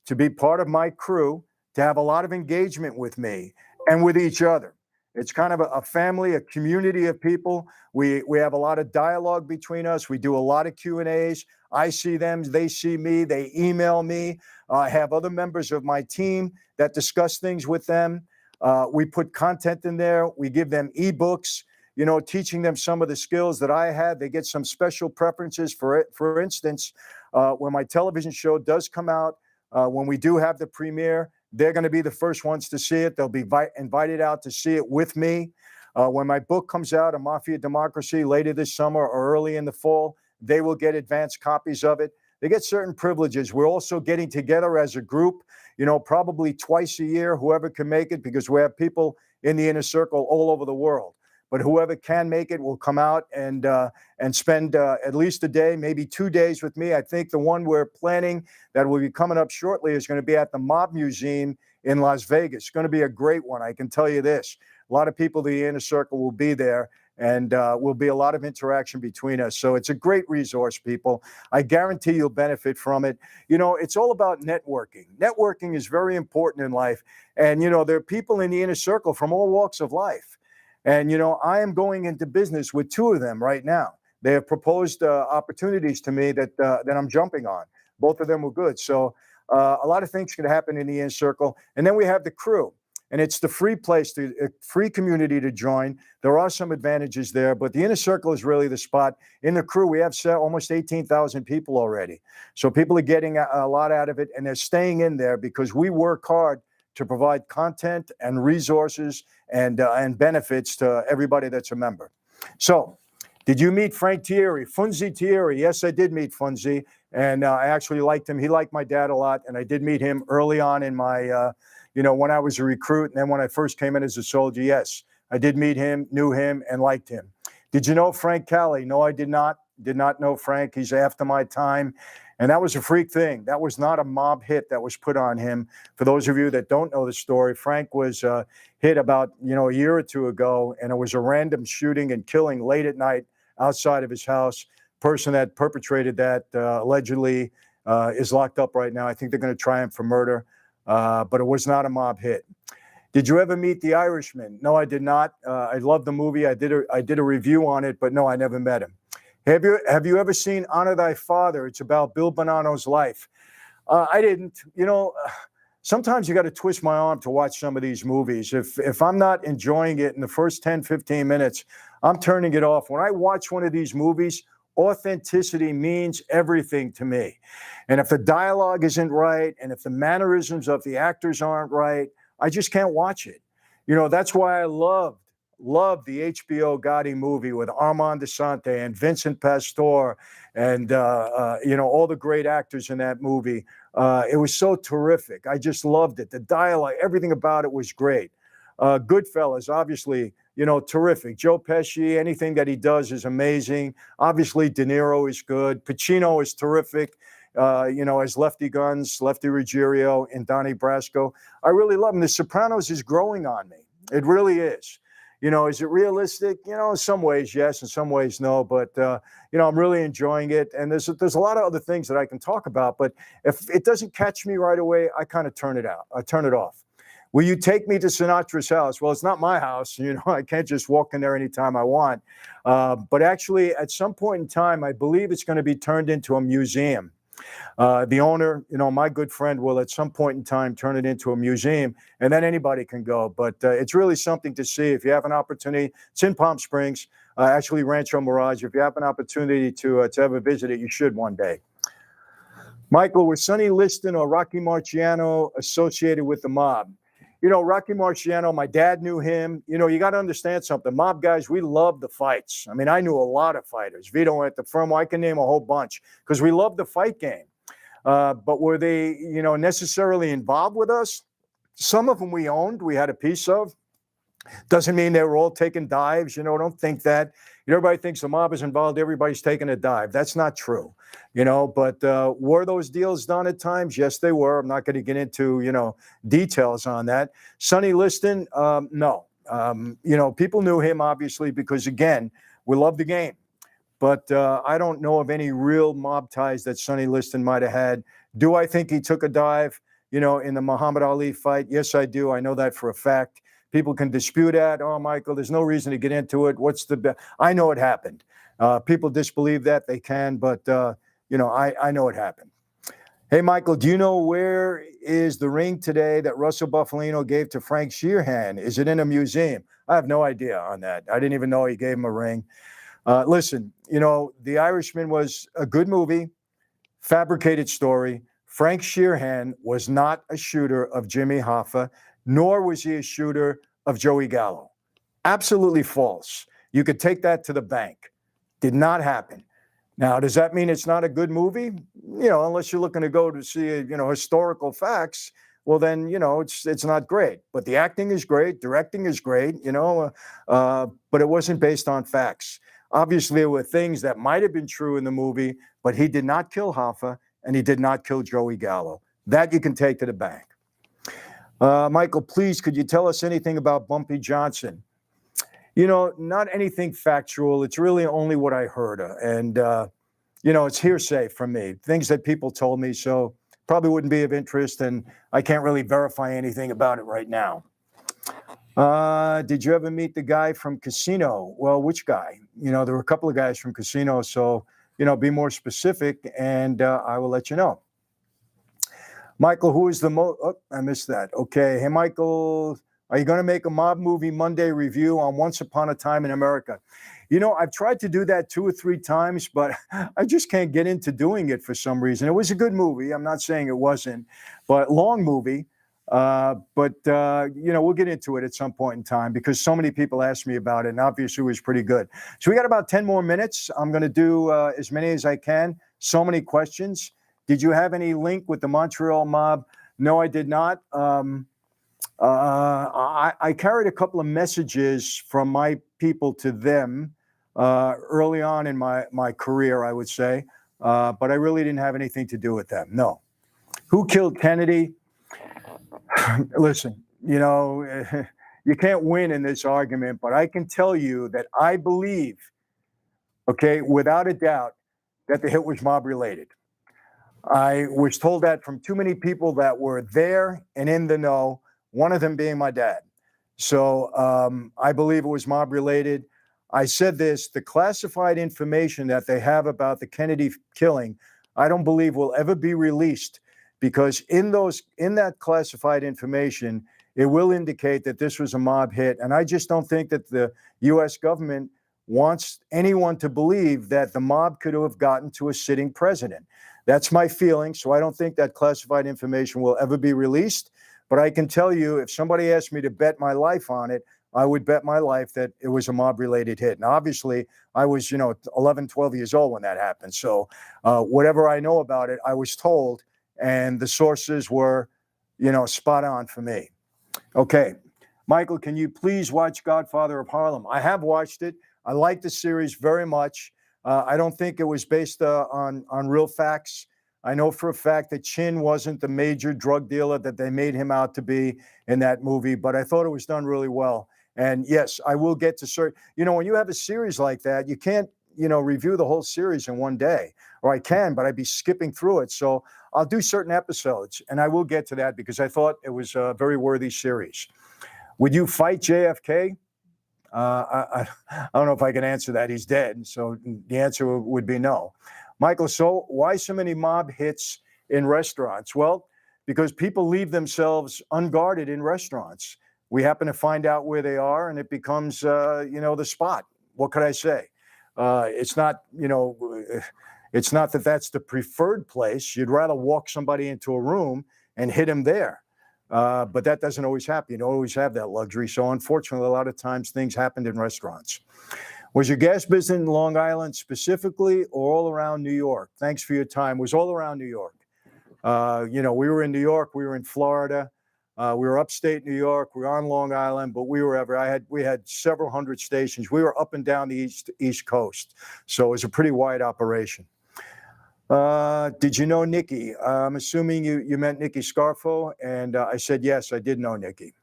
to be part of my crew, to have a lot of engagement with me and with each other. It's kind of a family, a community of people. We have a lot of dialogue between us. We do a lot of Q&As. I see them, they see me, they email me. I have other members of my team that discuss things with them. We put content in there. We give them ebooks, teaching them some of the skills that I had. They get some special preferences for it. For instance, when my television show does come out, when we do have the premiere, they're going to be the first ones to see it. They'll be invited out to see it with me. When my book comes out, A Mafia Democracy, later this summer or early in the fall, they will get advanced copies of it. They get certain privileges. We're also getting together as a group, probably twice a year, whoever can make it, because we have people in the inner circle all over the world. But whoever can make it will come out and spend at least a day, maybe 2 days with me. I think the one we're planning that will be coming up shortly is going to be at the Mob Museum in Las Vegas. It's going to be a great one, I can tell you this. A lot of people in the inner circle will be there, and will be a lot of interaction between us. So it's a great resource, people. I guarantee you'll benefit from it. It's all about networking. Networking is very important in life. And, there are people in the inner circle from all walks of life. And, I am going into business with two of them right now. They have proposed opportunities to me that I'm jumping on. Both of them were good. So a lot of things can happen in the inner circle. And then we have the crew. And it's the free place, a free community to join. There are some advantages there, but the inner circle is really the spot. In the crew, we have almost 18,000 people already. So people are getting a lot out of it, and they're staying in there because we work hard to provide content and resources and benefits to everybody that's a member. So, did you meet Frank Thierry? Funzi Thierry? Yes, I did meet Funzi, and I actually liked him. He liked my dad a lot, and I did meet him early on in my when I was a recruit, and then when I first came in as a soldier, yes, I did meet him, knew him, and liked him. Did you know Frank Cali? No, I did not. Did not know Frank. He's after my time. And that was a freak thing. That was not a mob hit that was put on him. For those of you that don't know the story, Frank was hit about, a year or two ago, and it was a random shooting and killing late at night outside of his house. Person that perpetrated that allegedly is locked up right now. I think they're going to try him for murder. But it was not a mob hit. Did you ever meet the Irishman? No, I did not. I love the movie. I did a review on it, but no, I never met him. Have you ever seen Honor Thy Father? It's about Bill Bonanno's life. I didn't. Sometimes you got to twist my arm to watch some of these movies. If I'm not enjoying it in the first 10, 15 minutes, I'm turning it off. When I watch one of these movies, authenticity means everything to me. And if the dialogue isn't right, and if the mannerisms of the actors aren't right, I just can't watch it. That's why I loved the HBO Gotti movie with Armand Desante and Vincent Pastore and, all the great actors in that movie. It was so terrific. I just loved it. The dialogue, everything about it was great. Goodfellas, obviously, terrific. Joe Pesci, anything that he does is amazing. Obviously, De Niro is good. Pacino is terrific. As Lefty Guns, Lefty Ruggiero, and Donnie Brasco. I really love him. The Sopranos is growing on me. It really is. Is it realistic? In some ways, yes. In some ways, no. But, I'm really enjoying it. And there's a lot of other things that I can talk about. But if it doesn't catch me right away, I kind of turn it out. I turn it off. Will you take me to Sinatra's house? Well, it's not my house. I can't just walk in there anytime I want. But actually, at some point in time, I believe it's going to be turned into a museum. The owner, my good friend, will at some point in time turn it into a museum, and then anybody can go. But it's really something to see if you have an opportunity. It's in Palm Springs, actually Rancho Mirage. If you have an opportunity to ever visit it, you should one day. Michael, was Sonny Liston or Rocky Marciano associated with the mob? Rocky Marciano, my dad knew him. You got to understand something. Mob guys, we love the fights. I mean, I knew a lot of fighters. Vito at the firm, I can name a whole bunch because we love the fight game. But were they, necessarily involved with us? Some of them we owned, we had a piece of. Doesn't mean they were all taking dives. Don't think that. Everybody thinks the mob is involved. Everybody's taking a dive. That's not true. But were those deals done at times? Yes, they were. I'm not going to get into, details on that. Sonny Liston, no. People knew him, obviously, because, again, we love the game. But I don't know of any real mob ties that Sonny Liston might have had. Do I think he took a dive, in the Muhammad Ali fight? Yes, I do. I know that for a fact. People can dispute that. Oh, Michael, there's no reason to get into it. I know it happened. People disbelieve that. They can, but, I know it happened. Hey, Michael, do you know where is the ring today that Russell Buffalino gave to Frank Sheehan? Is it in a museum? I have no idea on that. I didn't even know he gave him a ring. Listen, The Irishman was a good movie, fabricated story. Frank Sheehan was not a shooter of Jimmy Hoffa, nor was he a shooter of Joey Gallo. Absolutely false. You could take that to the bank. Did not happen. Now, does that mean it's not a good movie? Unless you're looking to go to see, historical facts, well, then, it's not great. But the acting is great. Directing is great, but it wasn't based on facts. Obviously, there were things that might have been true in the movie, but he did not kill Hoffa and he did not kill Joey Gallo. That you can take to the bank. Michael, please, could you tell us anything about Bumpy Johnson? Not anything factual. It's really only what I heard. And, it's hearsay from me, things that people told me. So probably wouldn't be of interest. And I can't really verify anything about it right now. Did you ever meet the guy from Casino? Well, which guy? There were a couple of guys from Casino. So, be more specific and I will let you know. Michael, who is the most? Oh, I missed that. Okay. Hey, Michael, are you going to make a mob movie Monday review on Once Upon a Time in America? I've tried to do that 2 or 3 times, but I just can't get into doing it for some reason. It was a good movie. I'm not saying it wasn't, but long movie. But we'll get into it at some point in time because so many people asked me about it, and obviously it was pretty good. So we got about 10 more minutes. I'm going to do as many as I can. So many questions. Did you have any link with the Montreal mob? No, I did not. I carried a couple of messages from my people to them early on in my career, I would say. But I really didn't have anything to do with them. No. Who killed Kennedy? Listen, you can't win in this argument, but I can tell you that I believe, without a doubt, that the hit was mob related. I was told that from too many people that were there and in the know one of them being my dad. So I believe it was mob related. I said this, the classified information that they have about the Kennedy killing, I don't believe will ever be released, because in that classified information, it will indicate that this was a mob hit. And I just don't think that the US government wants anyone to believe that the mob could have gotten to a sitting president. That's my feeling. So I don't think that classified information will ever be released. But I can tell you, if somebody asked me to bet my life on it, I would bet my life that it was a mob-related hit. And obviously, I was, 11, 12 years old when that happened. So whatever I know about it, I was told, and the sources were, spot on for me. Okay. Michael, can you please watch Godfather of Harlem? I have watched it. I like the series very much. I don't think it was based on real facts. I know for a fact that Chin wasn't the major drug dealer that they made him out to be in that movie, but I thought it was done really well. And yes, I will get to certain, when you have a series like that, you can't, review the whole series in one day, or I can, but I'd be skipping through it. So I'll do certain episodes, and I will get to that because I thought it was a very worthy series. Would you fight JFK? I don't know if I can answer that. He's dead. So the answer would be no. Michael, so why so many mob hits in restaurants? Well, because people leave themselves unguarded in restaurants. We happen to find out where they are, and it becomes, the spot. What could I say? It's not, it's not that that's the preferred place. You'd rather walk somebody into a room and hit him there. But that doesn't always happen. You don't always have that luxury. So unfortunately, a lot of times things happened in restaurants. Was your gas business in Long Island specifically, or all around New York? Thanks for your time. It was all around New York. We were in New York, we were in Florida, we were upstate New York, we were on Long Island, but we had several hundred stations. We were up and down the East Coast. So it was a pretty wide operation. Did you know Nikki? I'm assuming you meant Nikki Scarfa, and I said, yes, I did know Nikki.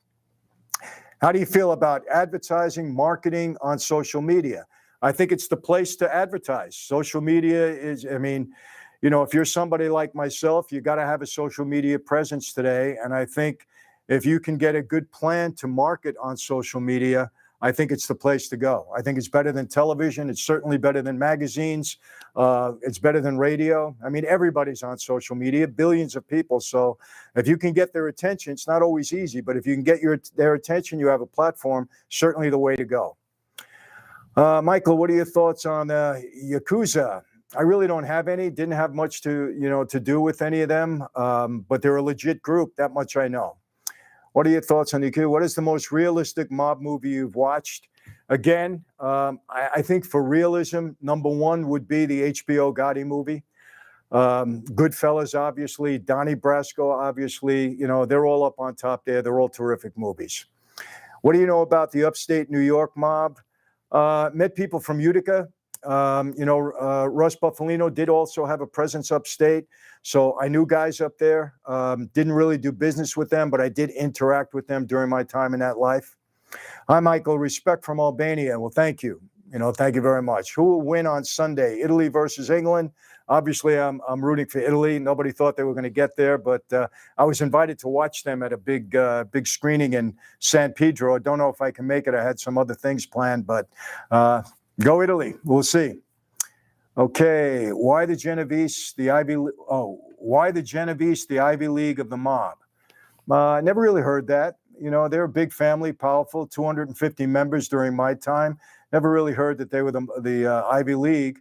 How do you feel about advertising, marketing on social media? I think it's the place to advertise. Social media is, if you're somebody like myself, you got to have a social media presence today. And I think if you can get a good plan to market on social media, I think it's the place to go. I think it's better than television. It's certainly better than magazines. It's better than radio. Everybody's on social media, billions of people. So if you can get their attention, it's not always easy, but if you can get their attention, you have a platform, certainly the way to go. Michael, what are your thoughts on Yakuza? I really don't have any. Didn't have much to do with any of them, but they're a legit group. That much I know. What are your thoughts on Yakuza? What is the most realistic mob movie you've watched? Again, I think for realism, number one would be the HBO Gotti movie. Goodfellas, obviously. Donnie Brasco, obviously. They're all up on top there. They're all terrific movies. What do you know about the upstate New York mob? Met people from Utica. Russ Buffalino did also have a presence upstate. So I knew guys up there. Didn't really do business with them, but I did interact with them during my time in that life. Hi, Michael. Respect from Albania. Well, thank you. Thank you very much. Who will win on Sunday? Italy versus England. Obviously, I'm rooting for Italy. Nobody thought they were going to get there, but I was invited to watch them at a big screening in San Pedro. I don't know if I can make it. I had some other things planned, but go Italy. We'll see. Okay. Why the Genovese, the Ivy League of the mob? Never really heard that. They're a big family, powerful, 250 members during my time. Never really heard that they were the Ivy League,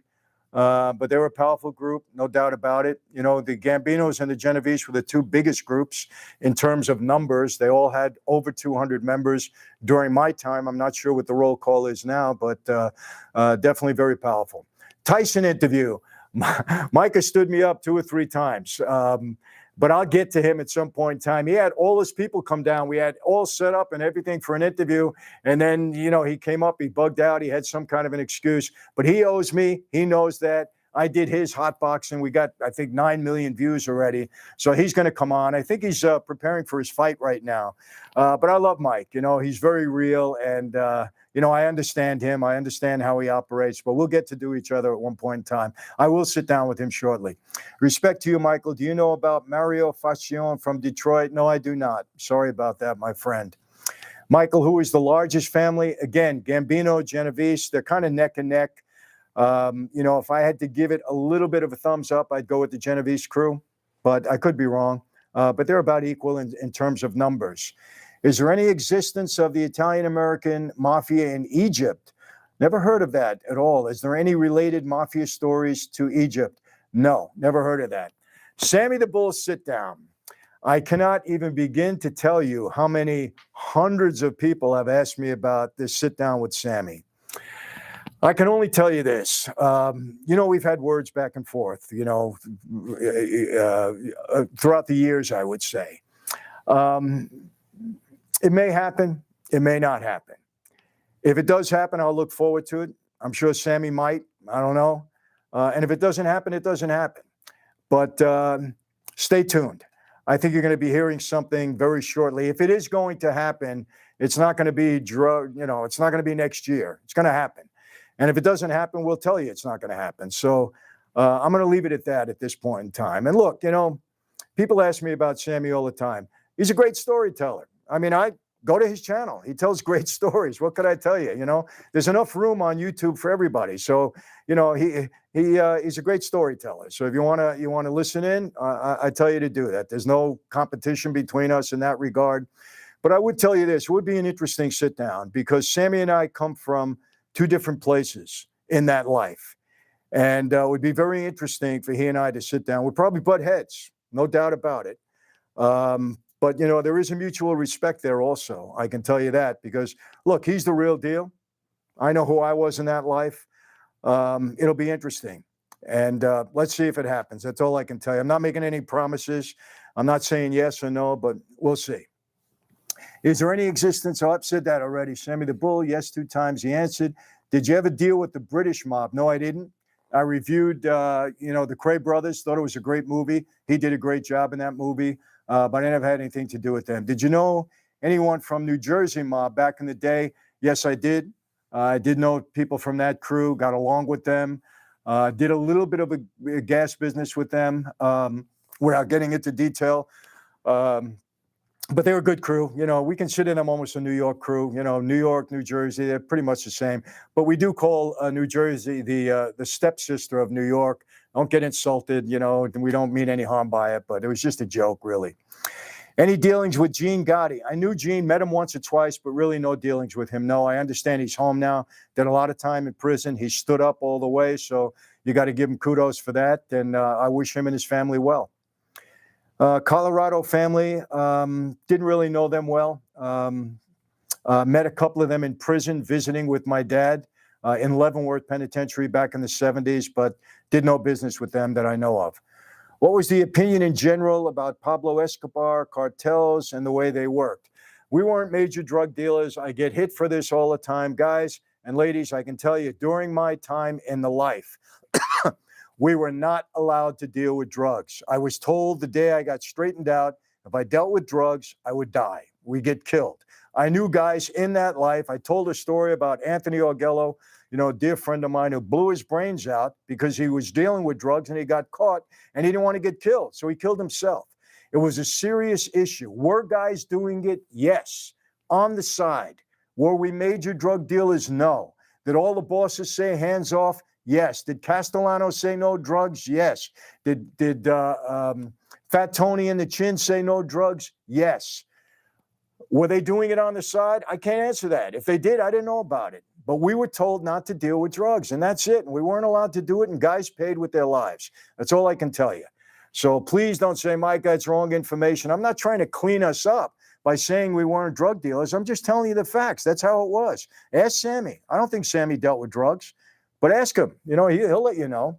but they were a powerful group, no doubt about it. The Gambinos and the Genovese were the two biggest groups in terms of numbers. They all had over 200 members during my time. I'm not sure what the roll call is now, but definitely very powerful. Tyson interview. Micah stood me up 2 or 3 times. But I'll get to him at some point in time. He had all his people come down. We had all set up and everything for an interview. And then, he came up, he bugged out. He had some kind of an excuse. But he owes me. He knows that. I did his hot boxing. We got, I think, 9 million views already. So he's going to come on. I think he's preparing for his fight right now. But I love Mike. You know, he's very real. And, you know, I understand him. I understand how he operates. But we'll get to do each other at one point in time. I will sit down with him shortly. Respect to you, Michael. Do you know about Mario Fascione from Detroit? No, I do not. Sorry about that, my friend. Michael, who is the largest family? Again, Gambino, Genovese, they're kind of neck and neck. You know, if I had to give it a little bit of a thumbs up, I'd go with the Genovese crew, but I could be wrong. But they're about equal in terms of numbers. Is there any existence of the Italian-American mafia in Egypt? Never heard of that at all. Is there any related mafia stories to Egypt? No, never heard of that. Sammy the Bull, sit down. I cannot even begin to tell you how many hundreds of people have asked me about this sit down with Sammy. I can only tell you this. You know, we've had words back and forth, you know, throughout the years, I would say. It may happen. It may not happen. If it does happen, I'll look forward to it. I'm sure Sammy might. I don't know. And if it doesn't happen, it doesn't happen. But stay tuned. I think you're going to be hearing something very shortly. If it is going to happen, it's not going to be it's not going to be next year. It's going to happen. And if it doesn't happen, we'll tell you it's not going to happen. So I'm going to leave it at that at this point in time. And look, you know, people ask me about Sammy all the time. He's a great storyteller. I mean, I go to his channel. He tells great stories. What could I tell you? You know, there's enough room on YouTube for everybody. So, you know, he's a great storyteller. So if you want to listen in, I tell you to do that. There's no competition between us in that regard. But I would tell you this, it would be an interesting sit down because Sammy and I come from two different places in that life. And it would be very interesting for he and I to sit down. We'd probably butt heads, no doubt about it. But, you know, there is a mutual respect there also. I can tell you that because, look, he's the real deal. I know who I was in that life. It'll be interesting. And let's see if it happens. That's all I can tell you. I'm not making any promises. I'm not saying yes or no, but we'll see. Is there any existence? Oh, I've said that already. Sammy the Bull, yes, 2 times. He answered. Did you ever deal with the British mob? No, I didn't. I reviewed, the Cray brothers. Thought it was a great movie. He did a great job in that movie, but I never had anything to do with them. Did you know anyone from New Jersey mob back in the day? Yes, I did. I did know people from that crew. Got along with them. Did a little bit of a gas business with them, without getting into detail. But they're a good crew. You know, we consider them almost a New York crew. You know, New York, New Jersey, they're pretty much the same. But we do call New Jersey the stepsister of New York. Don't get insulted, you know, we don't mean any harm by it, but it was just a joke, really. Any dealings with Gene Gotti? I knew Gene, met him once or twice, but really no dealings with him. No, I understand he's home now. Did a lot of time in prison. He stood up all the way, so you got to give him kudos for that. And I wish him and his family well. Colorado family, didn't really know them well. Met a couple of them in prison visiting with my dad in Leavenworth Penitentiary back in the 70s, but did no business with them that I know of. What was the opinion in general about Pablo Escobar, cartels, and the way they worked? We weren't major drug dealers. I get hit for this all the time. Guys and ladies, I can tell you, during my time in the life, we were not allowed to deal with drugs. I was told the day I got straightened out, if I dealt with drugs, I would die. We get killed. I knew guys in that life. I told a story about Anthony Gallo, you know, a dear friend of mine who blew his brains out because he was dealing with drugs and he got caught and he didn't want to get killed. So he killed himself. It was a serious issue. Were guys doing it? Yes. On the side. Were we major drug dealers? No. Did all the bosses say hands off? Yes. Did Castellano say no drugs? Yes. Did Fat Tony and the Chin say no drugs? Yes. Were they doing it on the side? I can't answer that. If they did, I didn't know about it. But we were told not to deal with drugs, and that's it. And we weren't allowed to do it, and guys paid with their lives. That's all I can tell you. So please don't say, Mike, that's wrong information. I'm not trying to clean us up by saying we weren't drug dealers. I'm just telling you the facts. That's how it was. Ask Sammy. I don't think Sammy dealt with drugs. But ask him, you know, he'll let you know.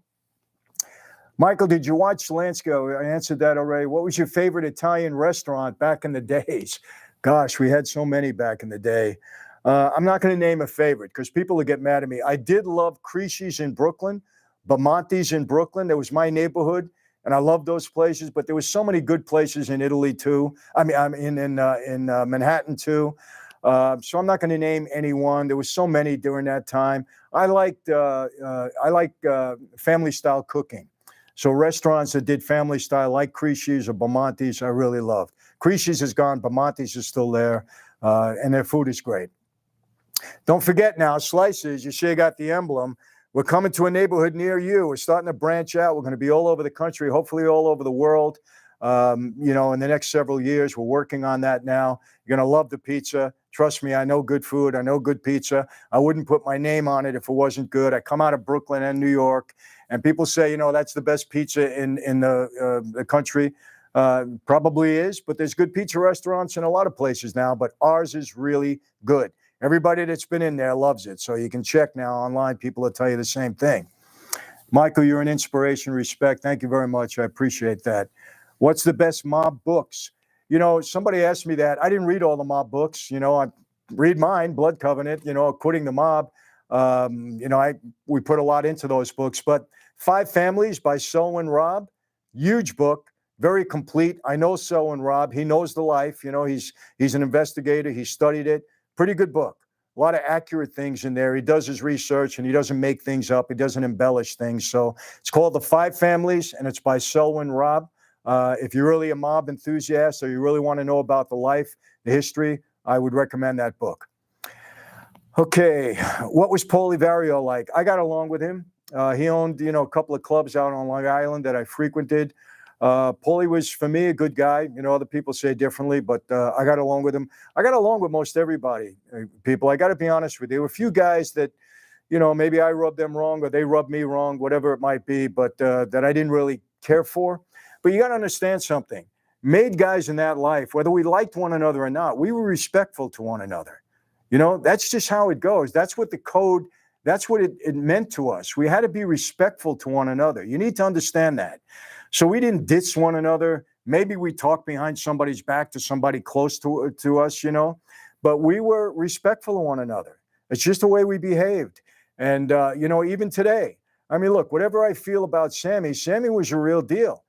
Michael, did you watch Lansky? I answered that already. What was your favorite Italian restaurant back in the days? Gosh, we had so many back in the day. I'm not going to name a favorite because people will get mad at me. I did love Chrysler's in Brooklyn, Bamonte's in Brooklyn. That was my neighborhood, and I love those places. But there was so many good places in Italy too. I mean, I'm in Manhattan too. So I'm not going to name any one. There was so many during that time. I like family style cooking. So restaurants that did family style, like Chrysler's or Bamonte's, I really loved. Chrysler's is gone, Bamonte's is still there, and their food is great. Don't forget now, Slices, you see you got the emblem. We're coming to a neighborhood near you. We're starting to branch out. We're going to be all over the country, hopefully all over the world, in the next several years. We're working on that now. You're going to love the pizza. Trust me, I know good food. I know good pizza. I wouldn't put my name on it if it wasn't good. I come out of Brooklyn and New York, and people say, that's the best pizza in the country. Probably is, but there's good pizza restaurants in a lot of places now, but ours is really good. Everybody that's been in there loves it. So you can check now online. People will tell you the same thing. Michael, you're an inspiration, respect. Thank you very much. I appreciate that. What's the best mob books? Somebody asked me that. I didn't read all the mob books. I read mine, Blood Covenant, Quitting the Mob. We put a lot into those books, but Five Families by Selwyn Robb, huge book, very complete. I know Selwyn Robb. He knows the life. He's an investigator. He studied it. Pretty good book. A lot of accurate things in there. He does his research and he doesn't make things up. He doesn't embellish things. So it's called The Five Families and it's by Selwyn Robb. If you're really a mob enthusiast or you really want to know about the life, the history, I would recommend that book. Okay, what was Paulie Vario like? I got along with him. He owned, a couple of clubs out on Long Island that I frequented. Paulie was, for me, a good guy. Other people say differently, but I got along with him. I got along with most everybody, people. I got to be honest with you. There were a few guys that, maybe I rubbed them wrong or they rubbed me wrong, whatever it might be, but that I didn't really care for. But you got to understand something. Made guys in that life, whether we liked one another or not, we were respectful to one another. That's just how it goes. That's what the code, that's what it meant to us. We had to be respectful to one another. You need to understand that. So we didn't diss one another. Maybe we talked behind somebody's back to somebody close to us, but we were respectful of one another. It's just the way we behaved. And, even today, look, whatever I feel about Sammy was a real deal.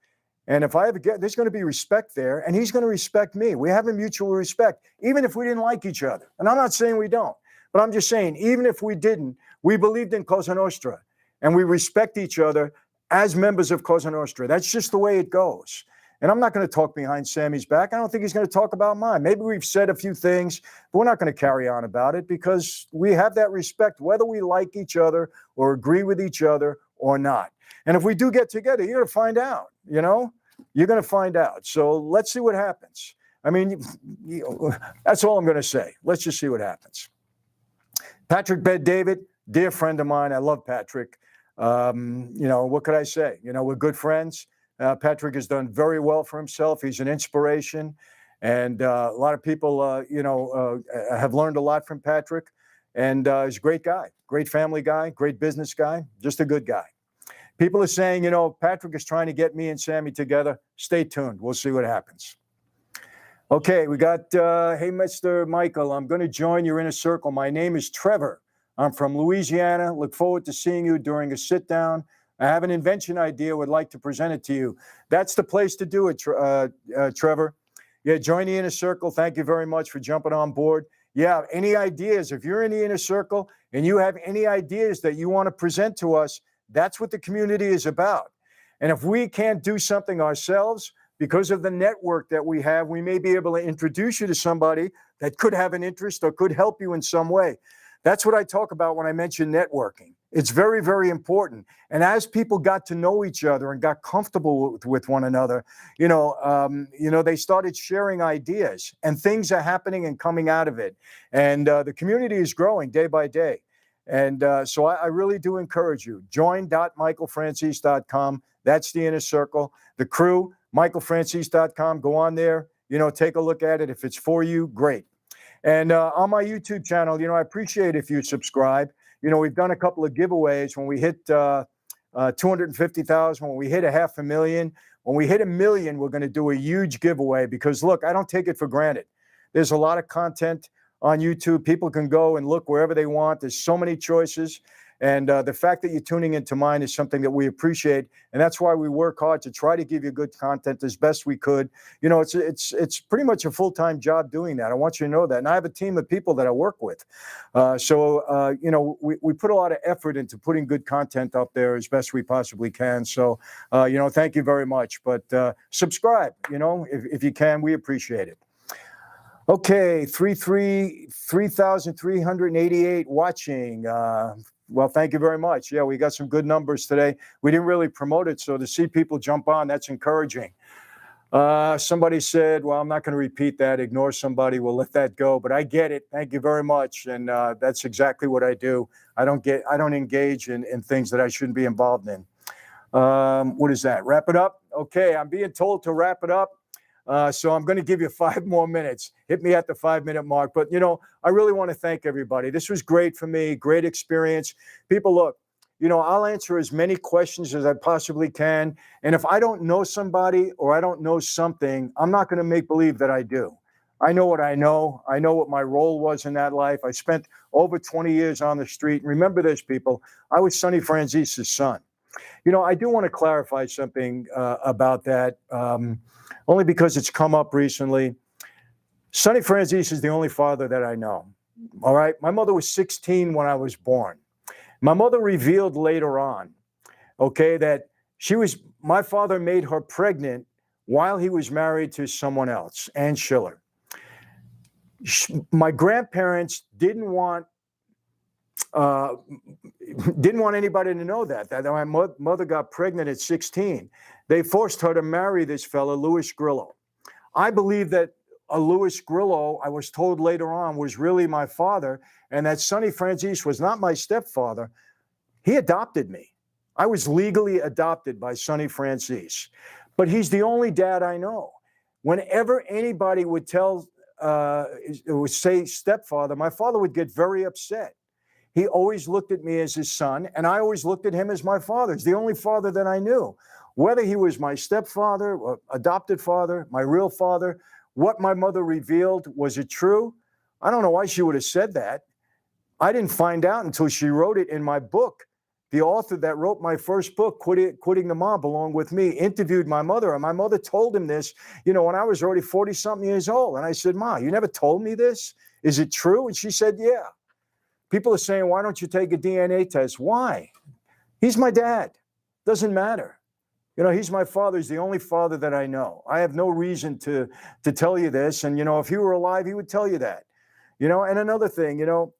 And if I ever there's going to be respect there, and he's going to respect me. We have a mutual respect, even if we didn't like each other. And I'm not saying we don't, but I'm just saying, even if we didn't, we believed in Cosa Nostra, and we respect each other as members of Cosa Nostra. That's just the way it goes. And I'm not going to talk behind Sammy's back. I don't think he's going to talk about mine. Maybe we've said a few things, but we're not going to carry on about it because we have that respect, whether we like each other or agree with each other or not. And if we do get together, you're going to find out, you're going to find out. So let's see what happens. That's all I'm going to say. Let's just see what happens. Patrick Bet-David, dear friend of mine. I love Patrick. What could I say? We're good friends. Patrick has done very well for himself. He's an inspiration. And a lot of people, have learned a lot from Patrick. And he's a great guy, great family guy, great business guy, just a good guy. People are saying, Patrick is trying to get me and Sammy together. Stay tuned. We'll see what happens. Okay, we got, hey, Mr. Michael, I'm going to join your inner circle. My name is Trevor. I'm from Louisiana. Look forward to seeing you during a sit down. I have an invention idea. Would like to present it to you. That's the place to do it, Trevor. Yeah, join the inner circle. Thank you very much for jumping on board. Yeah, any ideas? If you're in the inner circle and you have any ideas that you want to present to us, that's what the community is about. And if we can't do something ourselves, because of the network that we have, we may be able to introduce you to somebody that could have an interest or could help you in some way. That's what I talk about when I mention networking. It's very, very important. And as people got to know each other and got comfortable with one another, they started sharing ideas and things are happening and coming out of it. And the community is growing day by day. And so I really do encourage you. Join.michaelfranzese.com. That's the inner circle. The crew, michaelfranzese.com. Go on there, take a look at it. If it's for you, great. And on my YouTube channel, I appreciate if you subscribe. We've done a couple of giveaways when we hit 250,000, when we hit 500,000. When we hit 1 million, we're going to do a huge giveaway because, look, I don't take it for granted. There's a lot of content on YouTube. People can go and look wherever they want. There's so many choices. And the fact that you're tuning into mine is something that we appreciate. And that's why we work hard to try to give you good content as best we could. You know, it's pretty much a full-time job doing that. I want you to know that. And I have a team of people that I work with. You know, we put a lot of effort into putting good content up there as best we possibly can. So, you know, thank you very much. But subscribe, you know, if you can, we appreciate it. Okay, 3,388 watching. Well, thank you very much. Yeah, we got some good numbers today. We didn't really promote it, so to see people jump on, that's encouraging. Somebody said, well, I'm not going to repeat that. Ignore somebody. We'll let that go. But I get it. Thank you very much. And that's exactly what I do. I don't engage in things that I shouldn't be involved in. What is that? Wrap it up? Okay, I'm being told to wrap it up. So I'm going to give you 5 more minutes. Hit me at the 5-minute mark. But, you know, I really want to thank everybody. This was great for me. Great experience. People, look, you know, I'll answer as many questions as I possibly can. And if I don't know somebody or I don't know something, I'm not going to make believe that I do. I know what I know. I know what my role was in that life. I spent over 20 years on the street. And remember this, people, I was Sonny Franzese's son. You know, I do want to clarify something about that, only because it's come up recently. Sonny Franzese is the only father that I know. All right. My mother was 16 when I was born. My mother revealed later on, okay, that my father made her pregnant while he was married to someone else, Ann Schiller. My grandparents didn't want anybody to know that my mother got pregnant at 16. They forced her to marry this fellow, Louis Grillo. I believe that Louis Grillo, I was told later on, was really my father, and that Sonny Franzese was not my stepfather. He adopted me. I was legally adopted by Sonny Franzese, but he's the only dad I know. Whenever anybody would say stepfather, my father would get very upset. He always looked at me as his son, and I always looked at him as my father. He's the only father that I knew. Whether he was my stepfather, or adopted father, my real father, what my mother revealed, was it true? I don't know why she would have said that. I didn't find out until she wrote it in my book. The author that wrote my first book, Quitting the Mob, along with me, interviewed my mother. And my mother told him this, you know, when I was already 40-something years old. And I said, Ma, you never told me this? Is it true? And she said, yeah. People are saying, why don't you take a DNA test? Why? He's my dad. Doesn't matter. You know, he's my father. He's the only father that I know. I have no reason to tell you this. And, you know, if he were alive, he would tell you that. You know, and another thing, you know,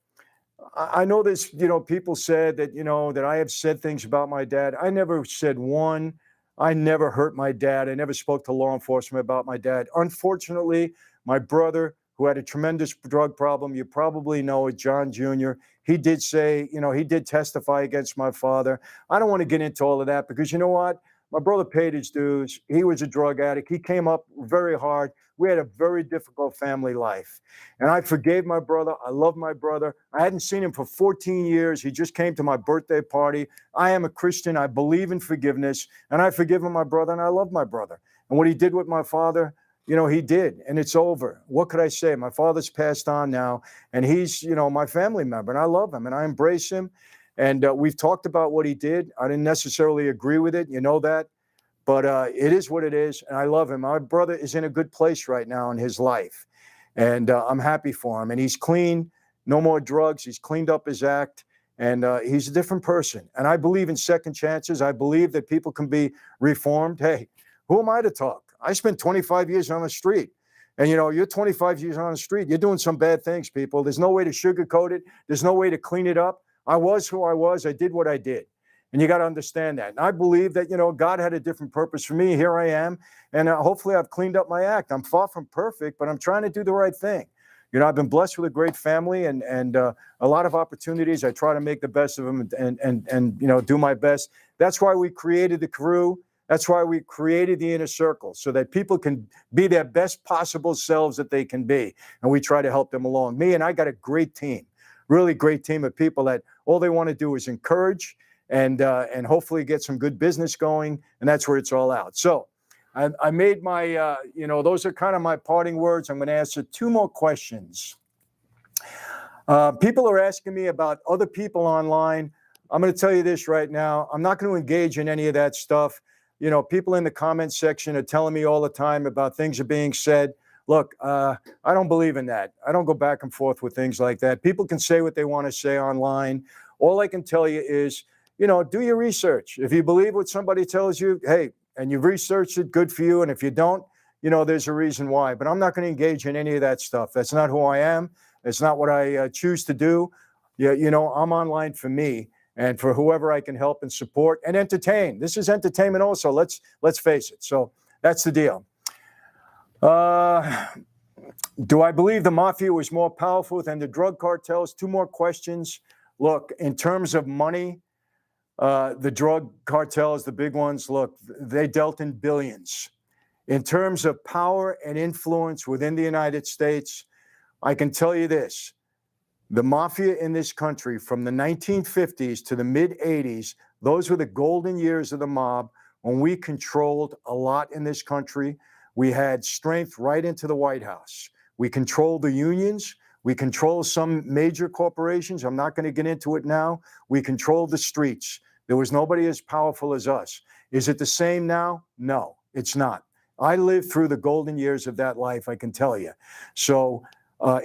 I know this, you know, people said that, you know, that I have said things about my dad. I never said one. I never hurt my dad. I never spoke to law enforcement about my dad. Unfortunately, my brother, who had a tremendous drug problem, you probably know it, John Jr., he did say, you know, he did testify against my father. I don't want to get into all of that because you know what? My brother paid his dues. He was a drug addict. He came up very hard. We had a very difficult family life. And I forgave my brother. I love my brother. I hadn't seen him for 14 years. He just came to my birthday party. I am a Christian. I believe in forgiveness. And I've forgiven my brother, and I love my brother. And what he did with my father, you know, he did. And it's over. What could I say? My father's passed on now. And he's, you know, my family member. And I love him. And I embrace him. And we've talked about what he did. I didn't necessarily agree with it. You know that. But it is what it is. And I love him. My brother is in a good place right now in his life. And I'm happy for him. And he's clean. No more drugs. He's cleaned up his act. And he's a different person. And I believe in second chances. I believe that people can be reformed. Hey, who am I to talk? I spent 25 years on the street. And, you know, you're 25 years on the street. You're doing some bad things, people. There's no way to sugarcoat it. There's no way to clean it up. I was who I was. I did what I did. And you got to understand that. And I believe that, you know, God had a different purpose for me. Here I am. And hopefully I've cleaned up my act. I'm far from perfect, but I'm trying to do the right thing. You know, I've been blessed with a great family and a lot of opportunities. I try to make the best of them and you know, do my best. That's why we created the crew. That's why we created the inner circle, so that people can be their best possible selves that they can be. And we try to help them along. Me and I got a great team, really great team of people that all they want to do is encourage and hopefully get some good business going. And that's where it's all out. So I made my, you know, those are kind of my parting words. I'm going to answer 2 more questions. People are asking me about other people online. I'm going to tell you this right now. I'm not going to engage in any of that stuff. You know, people in the comments section are telling me all the time about things are being said. Look, I don't believe in that. I don't go back and forth with things like that. People can say what they want to say online. All I can tell you is, you know, do your research. If you believe what somebody tells you, hey, and you've researched it, good for you. And if you don't, you know, there's a reason why. But I'm not going to engage in any of that stuff. That's not who I am. It's not what I choose to do. Yeah, you know, I'm online for me and for whoever I can help and support and entertain. This is entertainment also. Let's face it. So that's the deal. Do I believe the Mafia was more powerful than the drug cartels? Two more questions. Look, in terms of money, the drug cartels, the big ones, look, they dealt in billions. In terms of power and influence within the United States, I can tell you this. The Mafia in this country from the 1950s to the mid-80s, those were the golden years of the mob when we controlled a lot in this country. We had strength right into the White House. We controlled the unions. We controlled some major corporations. I'm not going to get into it now. We controlled the streets. There was nobody as powerful as us. Is it the same now? No, it's not. I lived through the golden years of that life, I can tell you. So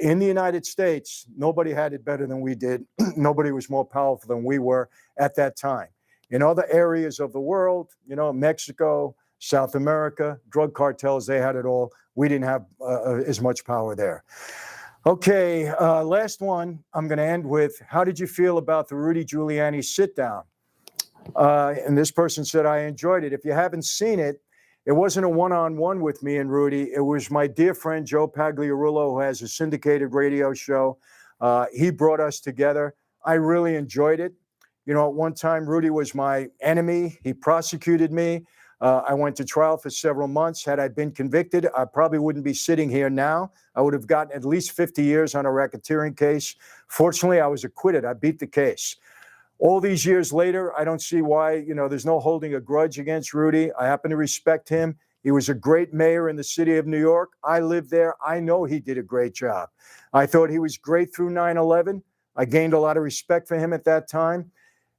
in the United States, nobody had it better than we did. Nobody was more powerful than we were at that time. In other areas of the world, you know, Mexico, South America, drug cartels, they had it all. We didn't have as much power there. Okay, last one I'm going to end with, how did you feel about the Rudy Giuliani sit down? And this person said, I enjoyed it. If you haven't seen it, it wasn't a one-on-one with me and Rudy. It was my dear friend, Joe Pagliarulo, who has a syndicated radio show. He brought us together. I really enjoyed it. You know, at one time, Rudy was my enemy. He prosecuted me. I went to trial for several months. Had I been convicted, I probably wouldn't be sitting here now. I would have gotten at least 50 years on a racketeering case. Fortunately, I was acquitted. I beat the case. All these years later, I don't see why, you know, there's no holding a grudge against Rudy. I happen to respect him. He was a great mayor in the city of New York. I lived there. I know he did a great job. I thought he was great through 9/11. I gained a lot of respect for him at that time.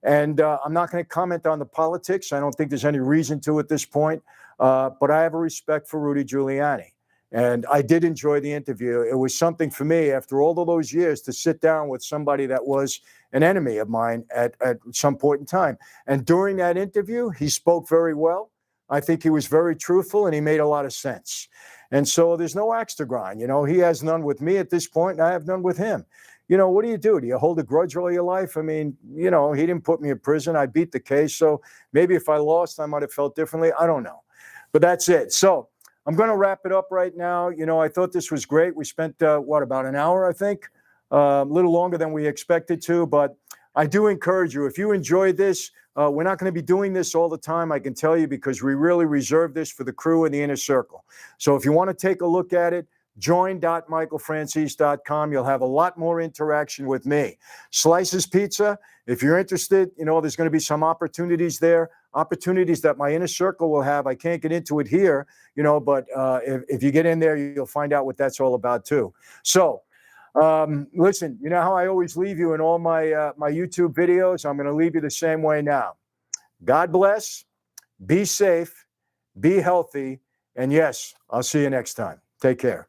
And I'm not going to comment on the politics. I don't think there's any reason to at this point. But I have a respect for Rudy Giuliani. And I did enjoy the interview. It was something for me after all of those years to sit down with somebody that was an enemy of mine at some point in time. And during that interview, he spoke very well. I think he was very truthful and he made a lot of sense. And so there's no axe to grind. You know, he has none with me at this point and I have none with him. You know, what do? Do you hold a grudge all your life? I mean, you know, he didn't put me in prison. I beat the case. So maybe if I lost, I might have felt differently. I don't know. But that's it. So I'm going to wrap it up right now. You know, I thought this was great. We spent, about an hour, I think, a little longer than we expected to. But I do encourage you, if you enjoyed this, we're not going to be doing this all the time, I can tell you, because we really reserve this for the crew in the inner circle. So if you want to take a look at it, join.michaelfranzese.com. You'll have a lot more interaction with me. Slices Pizza, if you're interested, you know, there's going to be some opportunities there, opportunities that my inner circle will have. I can't get into it here, you know, but if you get in there, you'll find out what that's all about too. So listen, you know how I always leave you in all my my YouTube videos? I'm going to leave you the same way now. God bless, be safe, be healthy, and yes, I'll see you next time. Take care.